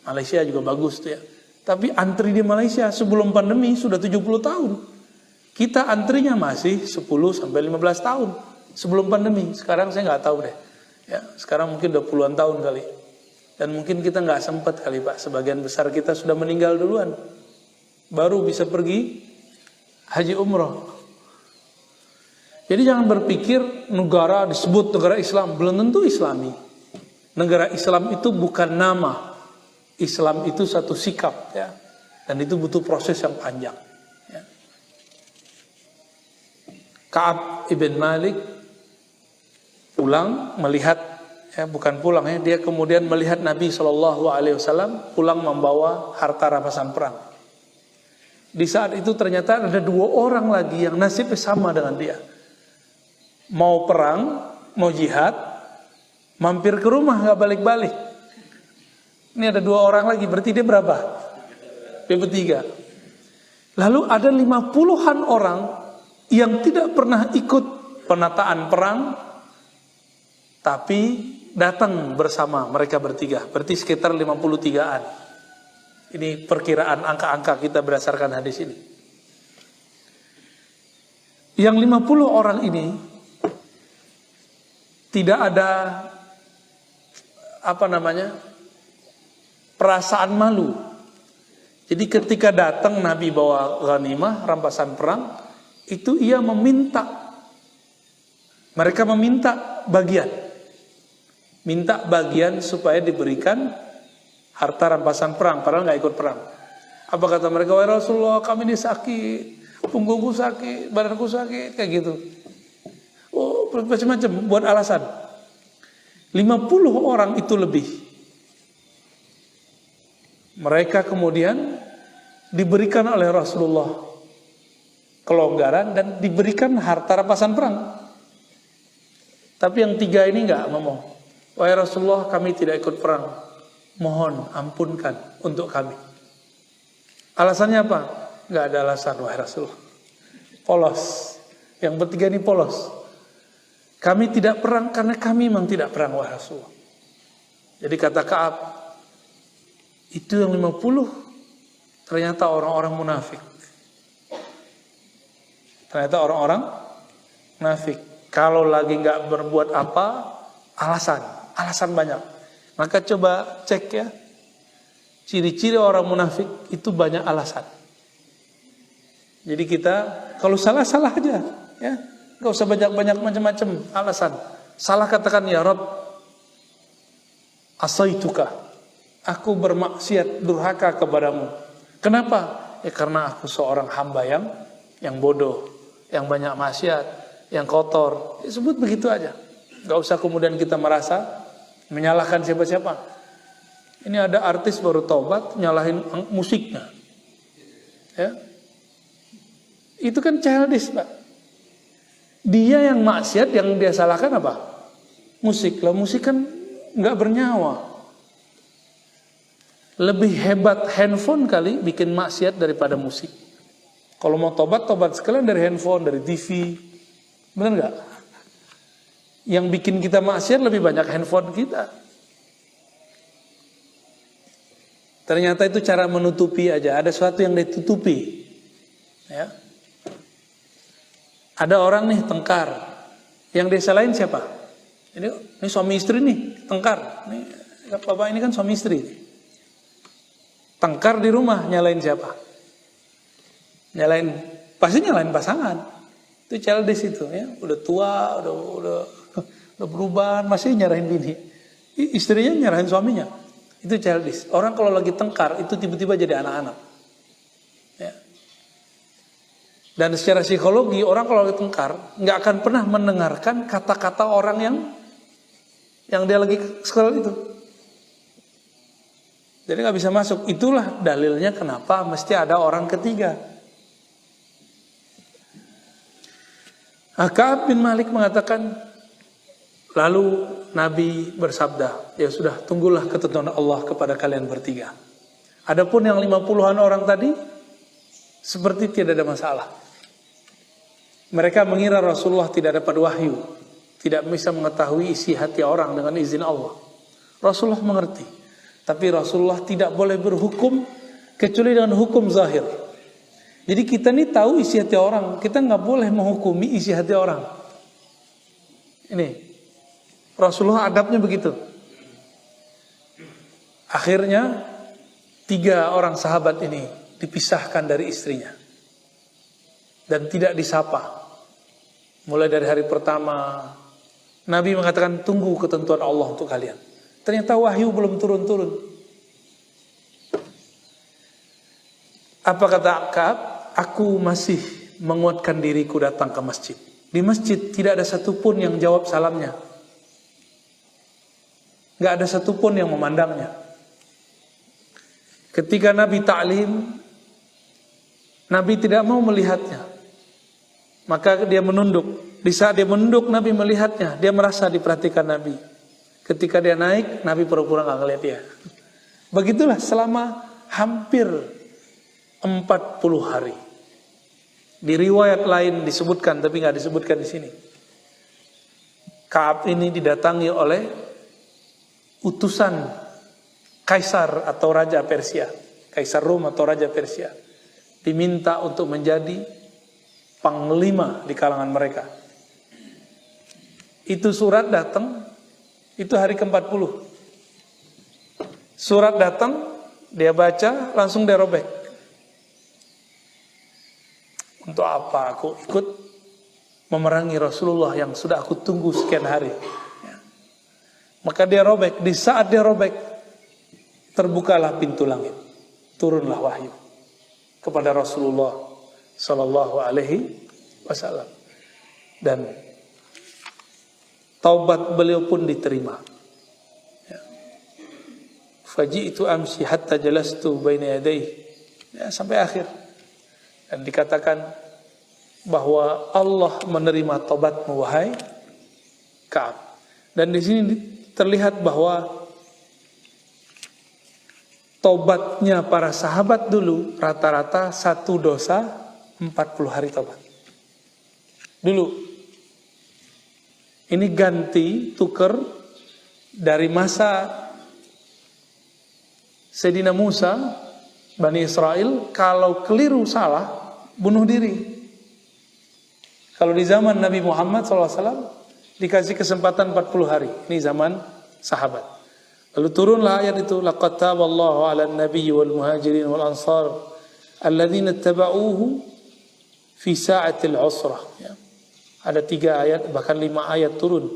Malaysia juga bagus tuh ya. Tapi antri di Malaysia sebelum pandemi sudah 70 tahun. Kita antrinya masih 10 sampai 15 tahun sebelum pandemi. Sekarang saya nggak tahu deh. Ya, sekarang mungkin udah puluhan tahun kali. Dan mungkin kita nggak sempat kali Pak. Sebagian besar kita sudah meninggal duluan. Baru bisa pergi haji umroh. Jadi jangan berpikir negara disebut negara Islam, belum tentu Islami. Negara Islam itu bukan nama. Islam itu satu sikap ya. Dan itu butuh proses yang panjang. Ya. Ka'ab ibn Malik pulang melihat, bukan pulang dia kemudian melihat Nabi SAW pulang membawa harta rampasan perang. Di saat itu ternyata ada 2 orang lagi yang nasibnya sama dengan dia. Mau perang, mau jihad, mampir ke rumah nggak balik-balik. Ini ada 2 orang lagi, berarti dia berapa? Dia bertiga. Lalu ada 50-an orang yang tidak pernah ikut penataan perang, tapi datang bersama mereka bertiga. Berarti sekitar 53-an. Ini perkiraan angka-angka kita berdasarkan hadis ini. Yang 50 orang ini tidak ada perasaan malu. Jadi ketika datang Nabi bawa ghanimah, rampasan perang, itu ia meminta, mereka meminta bagian, minta bagian supaya diberikan harta rampasan perang, padahal nggak ikut perang. Apa kata mereka? Wahai Rasulullah, kami ini sakit, punggungku sakit, badanku sakit, kayak gitu. Oh, macam-macam buat alasan. 50 orang itu lebih. Mereka kemudian diberikan oleh Rasulullah kelonggaran dan diberikan harta rampasan perang. Tapi yang 3 ini enggak ngomong. Wahai Rasulullah, kami tidak ikut perang. Mohon ampunkan untuk kami. Alasannya apa? Enggak ada alasan, wahai Rasulullah. Polos. Yang bertiga ini polos. Kami tidak perang karena kami memang tidak perang, wahai Rasulullah. Jadi kata Ka'ab, itu yang 50 ternyata orang-orang munafik. Ternyata orang-orang munafik. Kalau lagi nggak berbuat apa, alasan banyak. Maka coba cek ya, ciri-ciri orang munafik itu banyak alasan. Jadi kita kalau salah aja, ya, nggak usah banyak macam-macam alasan. Salah katakan ya Rabb, asaituka, aku bermaksiat durhaka kepadamu. Kenapa? Ya karena aku seorang hamba yang bodoh, yang banyak maksiat, yang kotor. Ya, sebut begitu aja. Gak usah kemudian kita merasa menyalahkan siapa-siapa. Ini ada artis baru taubat nyalahin musiknya. Ya. Itu kan childish, Pak. Dia yang maksiat, yang dia salahkan apa? Musik. Lah musik kan gak bernyawa. Lebih hebat handphone kali bikin maksiat daripada musik. Kalau mau tobat sekalian dari handphone, dari TV. Benar nggak? Yang bikin kita maksiat lebih banyak handphone kita. Ternyata itu cara menutupi aja. Ada sesuatu yang ditutupi. Ya. Ada orang nih tengkar. Yang disalahin siapa? Ini suami istri nih, tengkar. Ini, bapak ini kan suami istri. Tengkar di rumah, nyalain siapa? Pasti nyalain pasangan. Itu childish itu, ya. Udah tua, udah berubah, masih nyarahin bini. Istrinya nyarahin suaminya. Itu childish. Orang kalau lagi tengkar itu tiba-tiba jadi anak-anak. Ya. Dan secara psikologi orang kalau lagi tengkar nggak akan pernah mendengarkan kata-kata orang yang dia lagi sekolah itu. Jadi nggak bisa masuk. Itulah dalilnya kenapa mesti ada orang ketiga. Ka'ab bin Malik mengatakan, lalu Nabi bersabda, ya sudah, tunggulah ketentuan Allah kepada kalian bertiga. Adapun yang 50-an orang tadi, seperti tidak ada masalah. Mereka mengira Rasulullah tidak dapat wahyu, tidak bisa mengetahui isi hati orang dengan izin Allah. Rasulullah mengerti. Tapi Rasulullah tidak boleh berhukum kecuali dengan hukum zahir. Jadi kita ini tahu isi hati orang, kita nggak boleh menghukumi isi hati orang. Ini Rasulullah adabnya begitu. Akhirnya 3 orang sahabat ini dipisahkan dari istrinya dan tidak disapa. Mulai dari hari pertama Nabi mengatakan tunggu ketentuan Allah untuk kalian. Ternyata wahyu belum turun-turun. Apa kata Ka'ab? Aku masih menguatkan diriku datang ke masjid. Di masjid tidak ada satupun yang jawab salamnya. Gak ada satupun yang memandangnya. Ketika Nabi ta'lim, Nabi tidak mau melihatnya. Maka dia menunduk. Di saat dia menunduk, Nabi melihatnya. Dia merasa diperhatikan Nabi. Ketika dia naik, Nabi pura-pura gak ngeliat dia. Begitulah selama hampir 40 hari. Di riwayat lain disebutkan, tapi gak disebutkan di sini. Ka'ab ini didatangi oleh utusan Kaisar atau Raja Persia. Kaisar Rom atau Raja Persia. Diminta untuk menjadi panglima di kalangan mereka. Itu surat datang, itu hari ke-40. Surat datang, dia baca, langsung dia robek. Untuk apa aku ikut memerangi Rasulullah yang sudah aku tunggu sekian hari? Maka dia robek. Di saat dia robek, terbukalah pintu langit. Turunlah wahyu kepada Rasulullah Sallallahu Alaihi Wasallam. Dan taubat beliau pun diterima. Faji'tu amsi hatta jalastu baina yadayhi. Sampai akhir. Dan dikatakan bahwa Allah menerima taubatmu wahai Ka'ab. Dan di sini terlihat bahwa taubatnya para sahabat dulu rata-rata satu dosa 40 hari taubat. Dulu. Ini ganti, tuker dari masa Sayyidina Musa, Bani Israel, kalau keliru salah, bunuh diri. Kalau di zaman Nabi Muhammad SAW, dikasih kesempatan 40 hari. Ini zaman sahabat. Lalu turunlah ayat itu, laqad taballahu 'alan nabiyyi wal muhajirin wal ansar alladzina ittaba'uhu fi sa'atil 'usrah. Ya. Ada 3 ayat, bahkan 5 ayat turun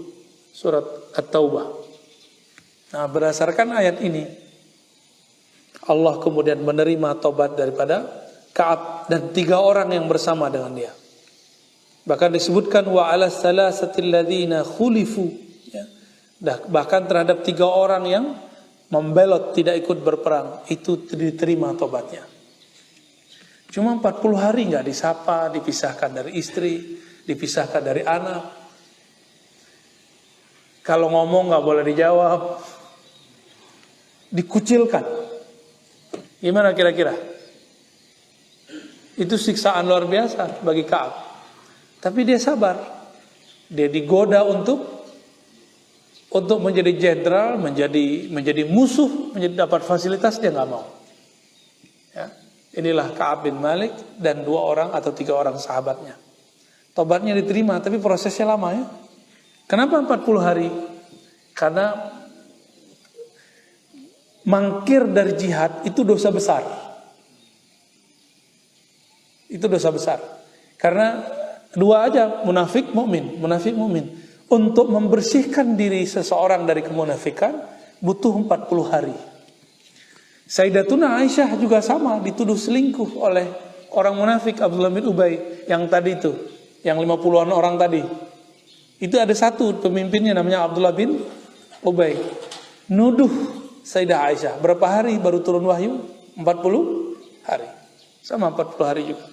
surat At-Taubah. Nah, berdasarkan ayat ini Allah kemudian menerima taubat daripada Ka'ab dan 3 orang yang bersama dengan dia. Bahkan disebutkan wa 'ala salasatil ladzina khulifu, ya. Bahkan terhadap 3 orang yang membelot tidak ikut berperang, itu diterima taubatnya. Cuma 40 hari enggak disapa, dipisahkan dari istri, dipisahkan dari anak. Kalau ngomong enggak boleh dijawab. Dikucilkan. Gimana kira-kira? Itu siksaan luar biasa bagi Ka'ab. Tapi dia sabar. Dia digoda untuk menjadi jenderal, menjadi musuh, menjadi dapat fasilitas, dia nggak mau. Ya. Inilah Ka'ab bin Malik dan 2 orang atau 3 orang sahabatnya. Tobatnya diterima, tapi prosesnya lama ya. Kenapa 40 hari? Karena mangkir dari jihad itu dosa besar. Itu dosa besar. Karena 2 aja, munafik, mukmin, munafik, mukmin. Untuk membersihkan diri seseorang dari kemunafikan butuh 40 hari. Sayyidatuna Aisyah juga sama, dituduh selingkuh oleh orang munafik Abdullah bin Ubay yang tadi itu, yang 50-an orang tadi. Itu ada satu pemimpinnya namanya Abdullah bin Ubay. Nuduh Sayyidah Aisyah. Berapa hari baru turun wahyu? 40 hari. Sama 40 hari juga.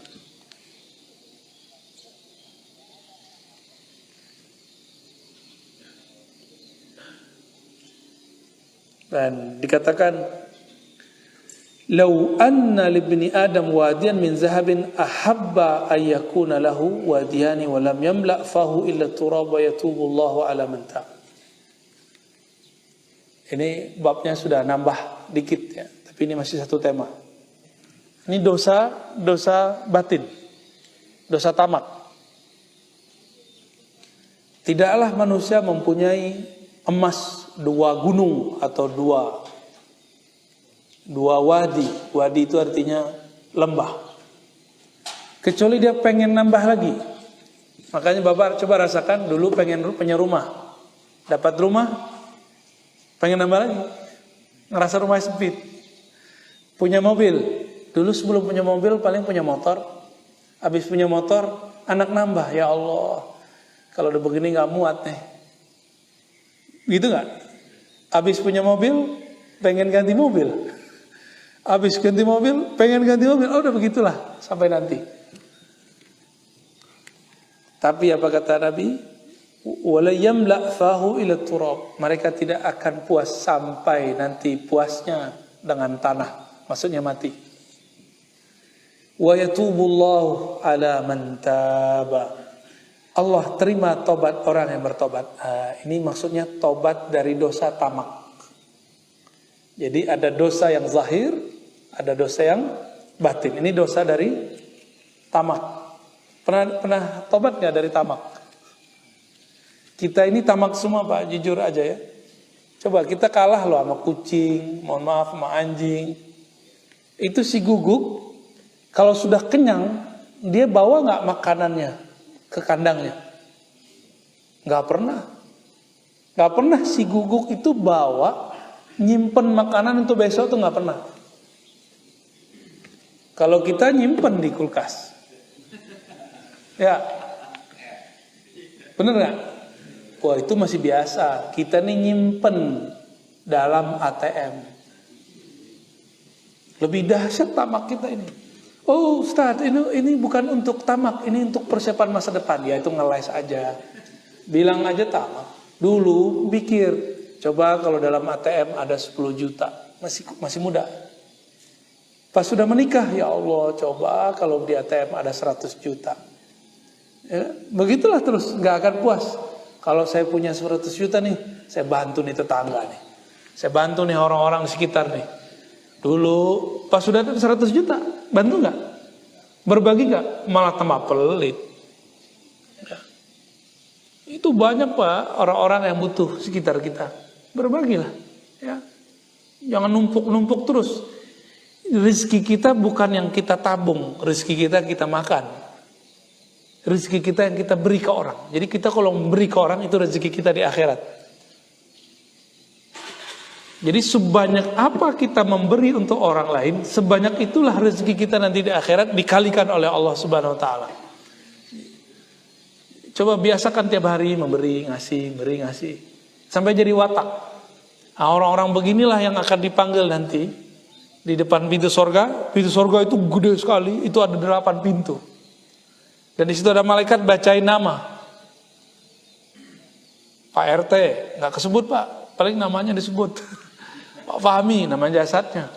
Dan dikatakan Lau anna libni Adam wadiyan min zahabin ahabba ayyakuna lahu wadiyani wa lam yamla' fahu illa turaba yatubu Allahu ala man ta'am. Ini babnya sudah nambah dikit ya, tapi ini masih satu tema. Ini dosa batin, dosa tamak. Tidaklah manusia mempunyai emas 2 gunung atau 2 wadi. Wadi itu artinya lembah. Kecuali dia pengen nambah lagi. Makanya Bapak coba rasakan dulu pengen punya rumah. Dapat rumah, pengen nambah lagi. Ngerasa rumah sempit. Punya mobil. Dulu sebelum punya mobil paling punya motor. Habis punya motor, anak nambah. Ya Allah, Kalau udah begini nggak muat nih. Gitu nggak? Habis punya mobil, pengen ganti mobil. Habis ganti mobil, pengen ganti mobil. Oh, udah begitulah sampai nanti. Tapi apa kata Nabi? Wala yamla fahu ila turab. Mereka tidak akan puas sampai nanti puasnya dengan tanah. Maksudnya mati. Wa yatubullahu ala man taba. Allah terima tobat orang yang bertobat. Ini maksudnya tobat dari dosa tamak. Jadi ada dosa yang zahir, ada dosa yang batin. Ini dosa dari tamak. Pernah tobat nggak dari tamak? Kita ini tamak semua Pak, jujur aja ya. Coba kita kalah loh sama kucing, mohon maaf sama anjing. Itu si guguk, kalau sudah kenyang, dia bawa nggak makanannya ke kandangnya? Nggak pernah. Nggak pernah si guguk itu bawa nyimpen makanan untuk besok tuh nggak pernah. Kalau kita nyimpen di kulkas, ya, bener nggak? Wah itu masih biasa. Kita nih nyimpen dalam ATM. Lebih dahsyat tamak kita ini. Oh Ustaz, ini bukan untuk tamak, ini untuk persiapan masa depan. Ya itu ngeles aja. Bilang aja tamak. Dulu pikir, coba kalau dalam ATM ada 10 juta, masih muda. Pas sudah menikah, ya Allah, coba kalau di ATM ada 100 juta. Ya, begitulah terus, nggak akan puas. Kalau saya punya 100 juta nih, saya bantu nih tetangga nih. Saya bantu nih orang-orang di sekitar nih. Dulu pas sudah ada 100 juta, bantu nggak? Berbagi nggak? Malah tambah pelit. Ya. Itu banyak Pak orang-orang yang butuh sekitar kita. Berbagilah. Ya. Jangan numpuk-numpuk terus. Rezeki kita bukan yang kita tabung, rezeki kita makan. Rezeki kita yang kita beri ke orang. Jadi kita kalau memberi ke orang itu rezeki kita di akhirat. Jadi sebanyak apa kita memberi untuk orang lain, sebanyak itulah rezeki kita nanti di akhirat dikalikan oleh Allah Subhanahu wa taala. Coba biasakan tiap hari memberi, ngasih. Sampai jadi watak. Nah, orang-orang beginilah yang akan dipanggil nanti di depan pintu sorga. Pintu sorga itu gede sekali, itu ada 8 pintu. Dan di situ ada malaikat bacain nama. Pak RT, nggak kesebut Pak, paling namanya disebut. Pak Fahmi, nama jasadnya.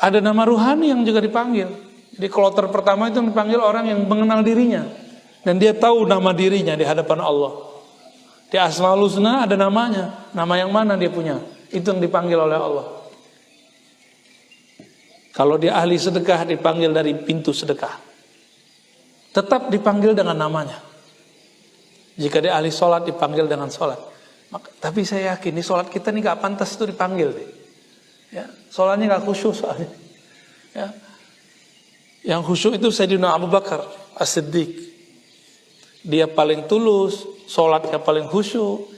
Ada nama ruhani yang juga dipanggil. Jadi kloter pertama itu dipanggil orang yang mengenal dirinya. Dan dia tahu nama dirinya di hadapan Allah. Di Asmaul Husna ada namanya. Nama yang mana dia punya. Itu yang dipanggil oleh Allah. Kalau dia ahli sedekah dipanggil dari pintu sedekah. Tetap dipanggil dengan namanya. Jika dia ahli sholat dipanggil dengan sholat. Tapi saya yakin ini sholat kita nih gak pantas itu dipanggil deh. Ya, sholatnya gak khusyuk soalnya. Ya. Yang khusyuk itu Sayyidina Abu Bakar As-Siddiq. Dia paling tulus, sholatnya paling khusyuk.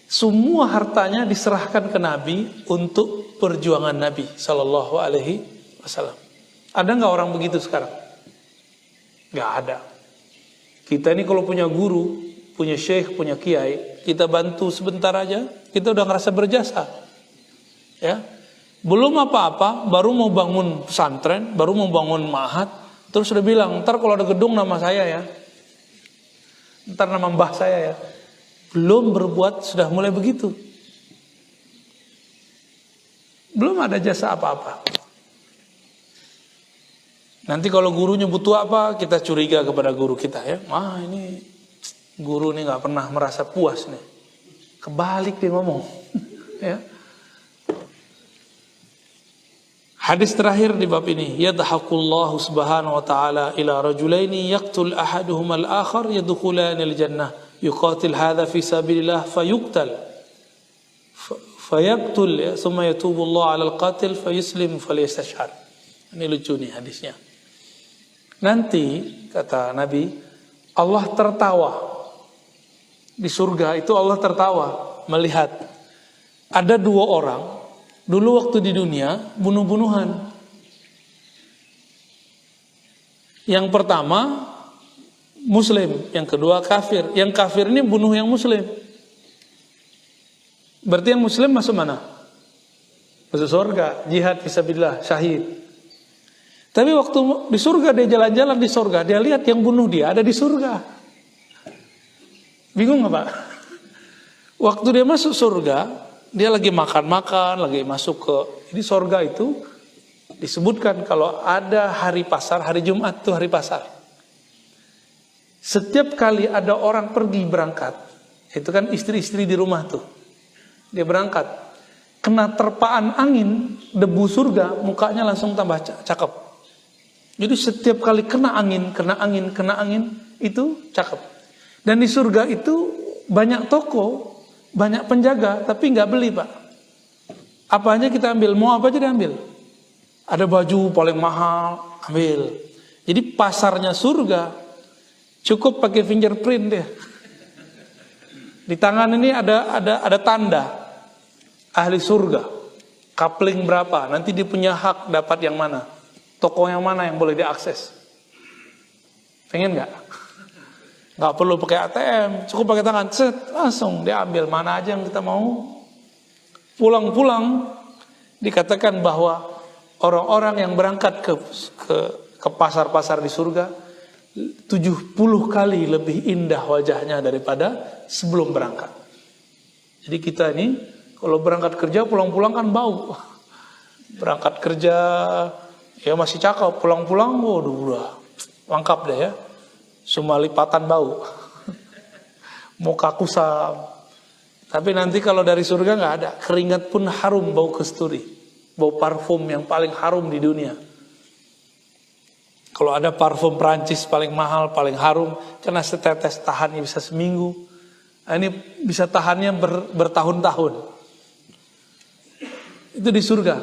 Semua hartanya diserahkan ke Nabi untuk perjuangan Nabi Sallallahu Alaihi Wasallam. Ada gak orang begitu sekarang? Gak ada. Kita ini kalau punya guru, punya syekh, punya kiai, kita bantu sebentar aja, kita udah ngerasa berjasa. Ya, belum apa-apa, baru mau bangun pesantren, baru mau bangun ma'had, terus udah bilang, ntar kalau ada gedung nama saya ya, ntar nama mbah saya ya. Belum berbuat sudah mulai begitu. Belum ada jasa apa-apa. Nanti kalau gurunya butuh apa, kita curiga kepada guru kita ya. Ini guru nih nggak pernah merasa puas nih. Kebalik dia ngomong. Ya. Hadis terakhir di bab ini, yadhakullahu subhanahu wa ta'ala ila rajulaini yaqtul ahaduhum al-akhar yadkhulani al-jannah yuqatil hadha fi sabilillah fayuqtal fayaqtul thumma yatubu Allah 'ala al-qatil fayuslim falyastashhad. Ini lucu nih hadisnya. Nanti kata Nabi, Allah tertawa di surga itu. Allah tertawa melihat ada 2 orang dulu waktu di dunia bunuh-bunuhan. Yang pertama muslim, yang kedua kafir. Yang kafir ini bunuh yang muslim. Berarti yang muslim masuk mana? Masuk surga, jihad fisabilillah, syahid. Tapi waktu di surga, dia jalan-jalan di surga, dia lihat yang bunuh dia ada di surga. Bingung nggak Pak? Waktu dia masuk surga, dia lagi makan-makan, lagi masuk ke, ini surga itu disebutkan kalau ada hari pasar, hari Jumat itu hari pasar. Setiap kali ada orang pergi berangkat, itu kan istri-istri di rumah tuh, dia berangkat, kena terpaan angin, debu surga, mukanya langsung tambah cakep. Jadi setiap kali kena angin, itu cakep. Dan di surga itu banyak toko, banyak penjaga, tapi nggak beli Pak. Apa aja kita ambil, mau apa aja diambil. Ada baju paling mahal, ambil. Jadi pasarnya surga, cukup pakai fingerprint dia. Di tangan ini ada tanda ahli surga, kapling berapa, nanti dia punya hak dapat yang mana, toko yang mana yang boleh diakses. Pengen nggak? Nggak perlu pakai ATM, cukup pakai tangan, set, langsung diambil mana aja yang kita mau. Pulang-pulang dikatakan bahwa orang-orang yang berangkat ke pasar-pasar di surga 70 kali lebih indah wajahnya daripada sebelum berangkat. Jadi kita ini kalau berangkat kerja pulang-pulang kan bau. Berangkat kerja ya masih cakep, pulang-pulang waduh udah lengkap deh ya. Semua lipatan bau. Muka kusam. Tapi nanti kalau dari surga nggak ada, keringat pun harum, bau kasturi, bau parfum yang paling harum di dunia. Kalau ada parfum Prancis paling mahal, paling harum, karena setetes tahannya bisa seminggu. Nah, ini bisa tahannya bertahun-tahun. Itu di surga.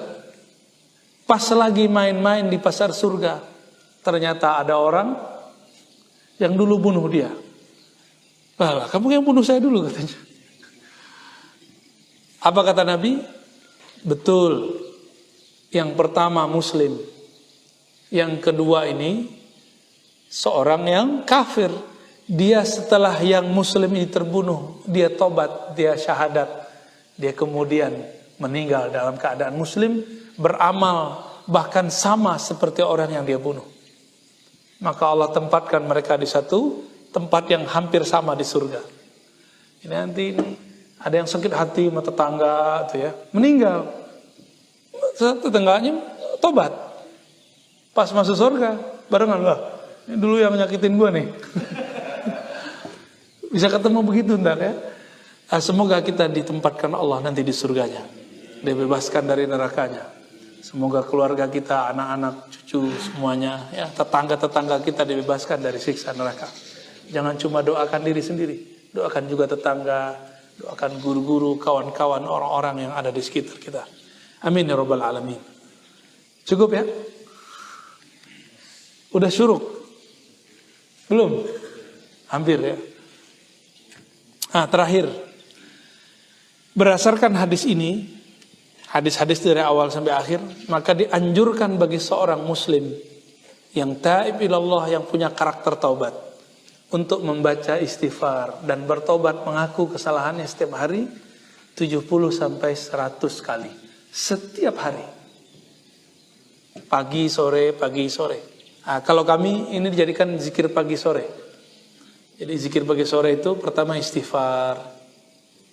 Pas lagi main-main di pasar surga, ternyata ada orang yang dulu bunuh dia. Lah, kamu yang bunuh saya dulu katanya. Apa kata Nabi? Betul. Yang pertama muslim. Yang kedua ini seorang yang kafir. Dia setelah yang muslim ini terbunuh, dia tobat, dia syahadat. Dia kemudian meninggal dalam keadaan muslim, beramal bahkan sama seperti orang yang dia bunuh. Maka Allah tempatkan mereka di satu tempat yang hampir sama di surga. Ini nanti ini ada yang sakit hati sama tetangga tuh ya, meninggal. Tetangganya tobat. Pas masuk surga, barengan lah. Ini dulu yang nyakitin gue nih. Bisa ketemu begitu ntar ya. Semoga kita ditempatkan Allah nanti di surganya. Dibebaskan dari nerakanya. Semoga keluarga kita, anak-anak, cucu semuanya, ya tetangga-tetangga kita dibebaskan dari siksa neraka. Jangan cuma doakan diri sendiri, doakan juga tetangga, doakan guru-guru, kawan-kawan, orang-orang yang ada di sekitar kita. Amin ya rabbal alamin. Cukup ya? Udah syuruk? Belum? Hampir ya. Terakhir. Berdasarkan hadis ini, hadis-hadis dari awal sampai akhir, maka dianjurkan bagi seorang muslim yang taib ilallah, yang punya karakter taubat, untuk membaca istighfar dan bertobat, mengaku kesalahannya setiap hari 70 sampai 100 kali setiap hari. Pagi sore, pagi sore. Kalau kami ini dijadikan zikir pagi sore. Jadi zikir pagi sore itu pertama istighfar,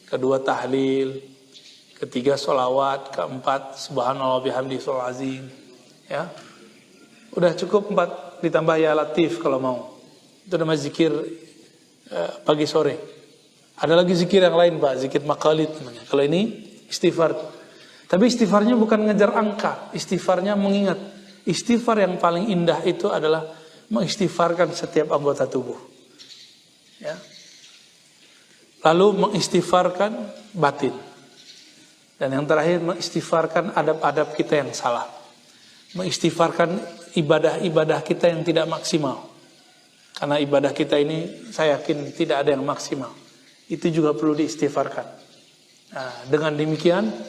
kedua tahlil, ketiga sholawat, keempat subhanallah bihamdi sholal azim. Ya, udah cukup 4, ditambah ya latif kalau mau. Itu namanya zikir pagi sore. Ada lagi zikir yang lain Pak, zikir maqalid namanya. Kalau ini istighfar. Tapi istighfarnya bukan ngejar angka, istighfarnya mengingat. Istighfar yang paling indah itu adalah mengistighfarkan setiap anggota tubuh. Ya. Lalu mengistighfarkan batin. Dan yang terakhir mengistighfarkan adab-adab kita yang salah. Mengistighfarkan ibadah-ibadah kita yang tidak maksimal. Karena ibadah kita ini saya yakin tidak ada yang maksimal. Itu juga perlu diistighfarkan. Nah, dengan demikian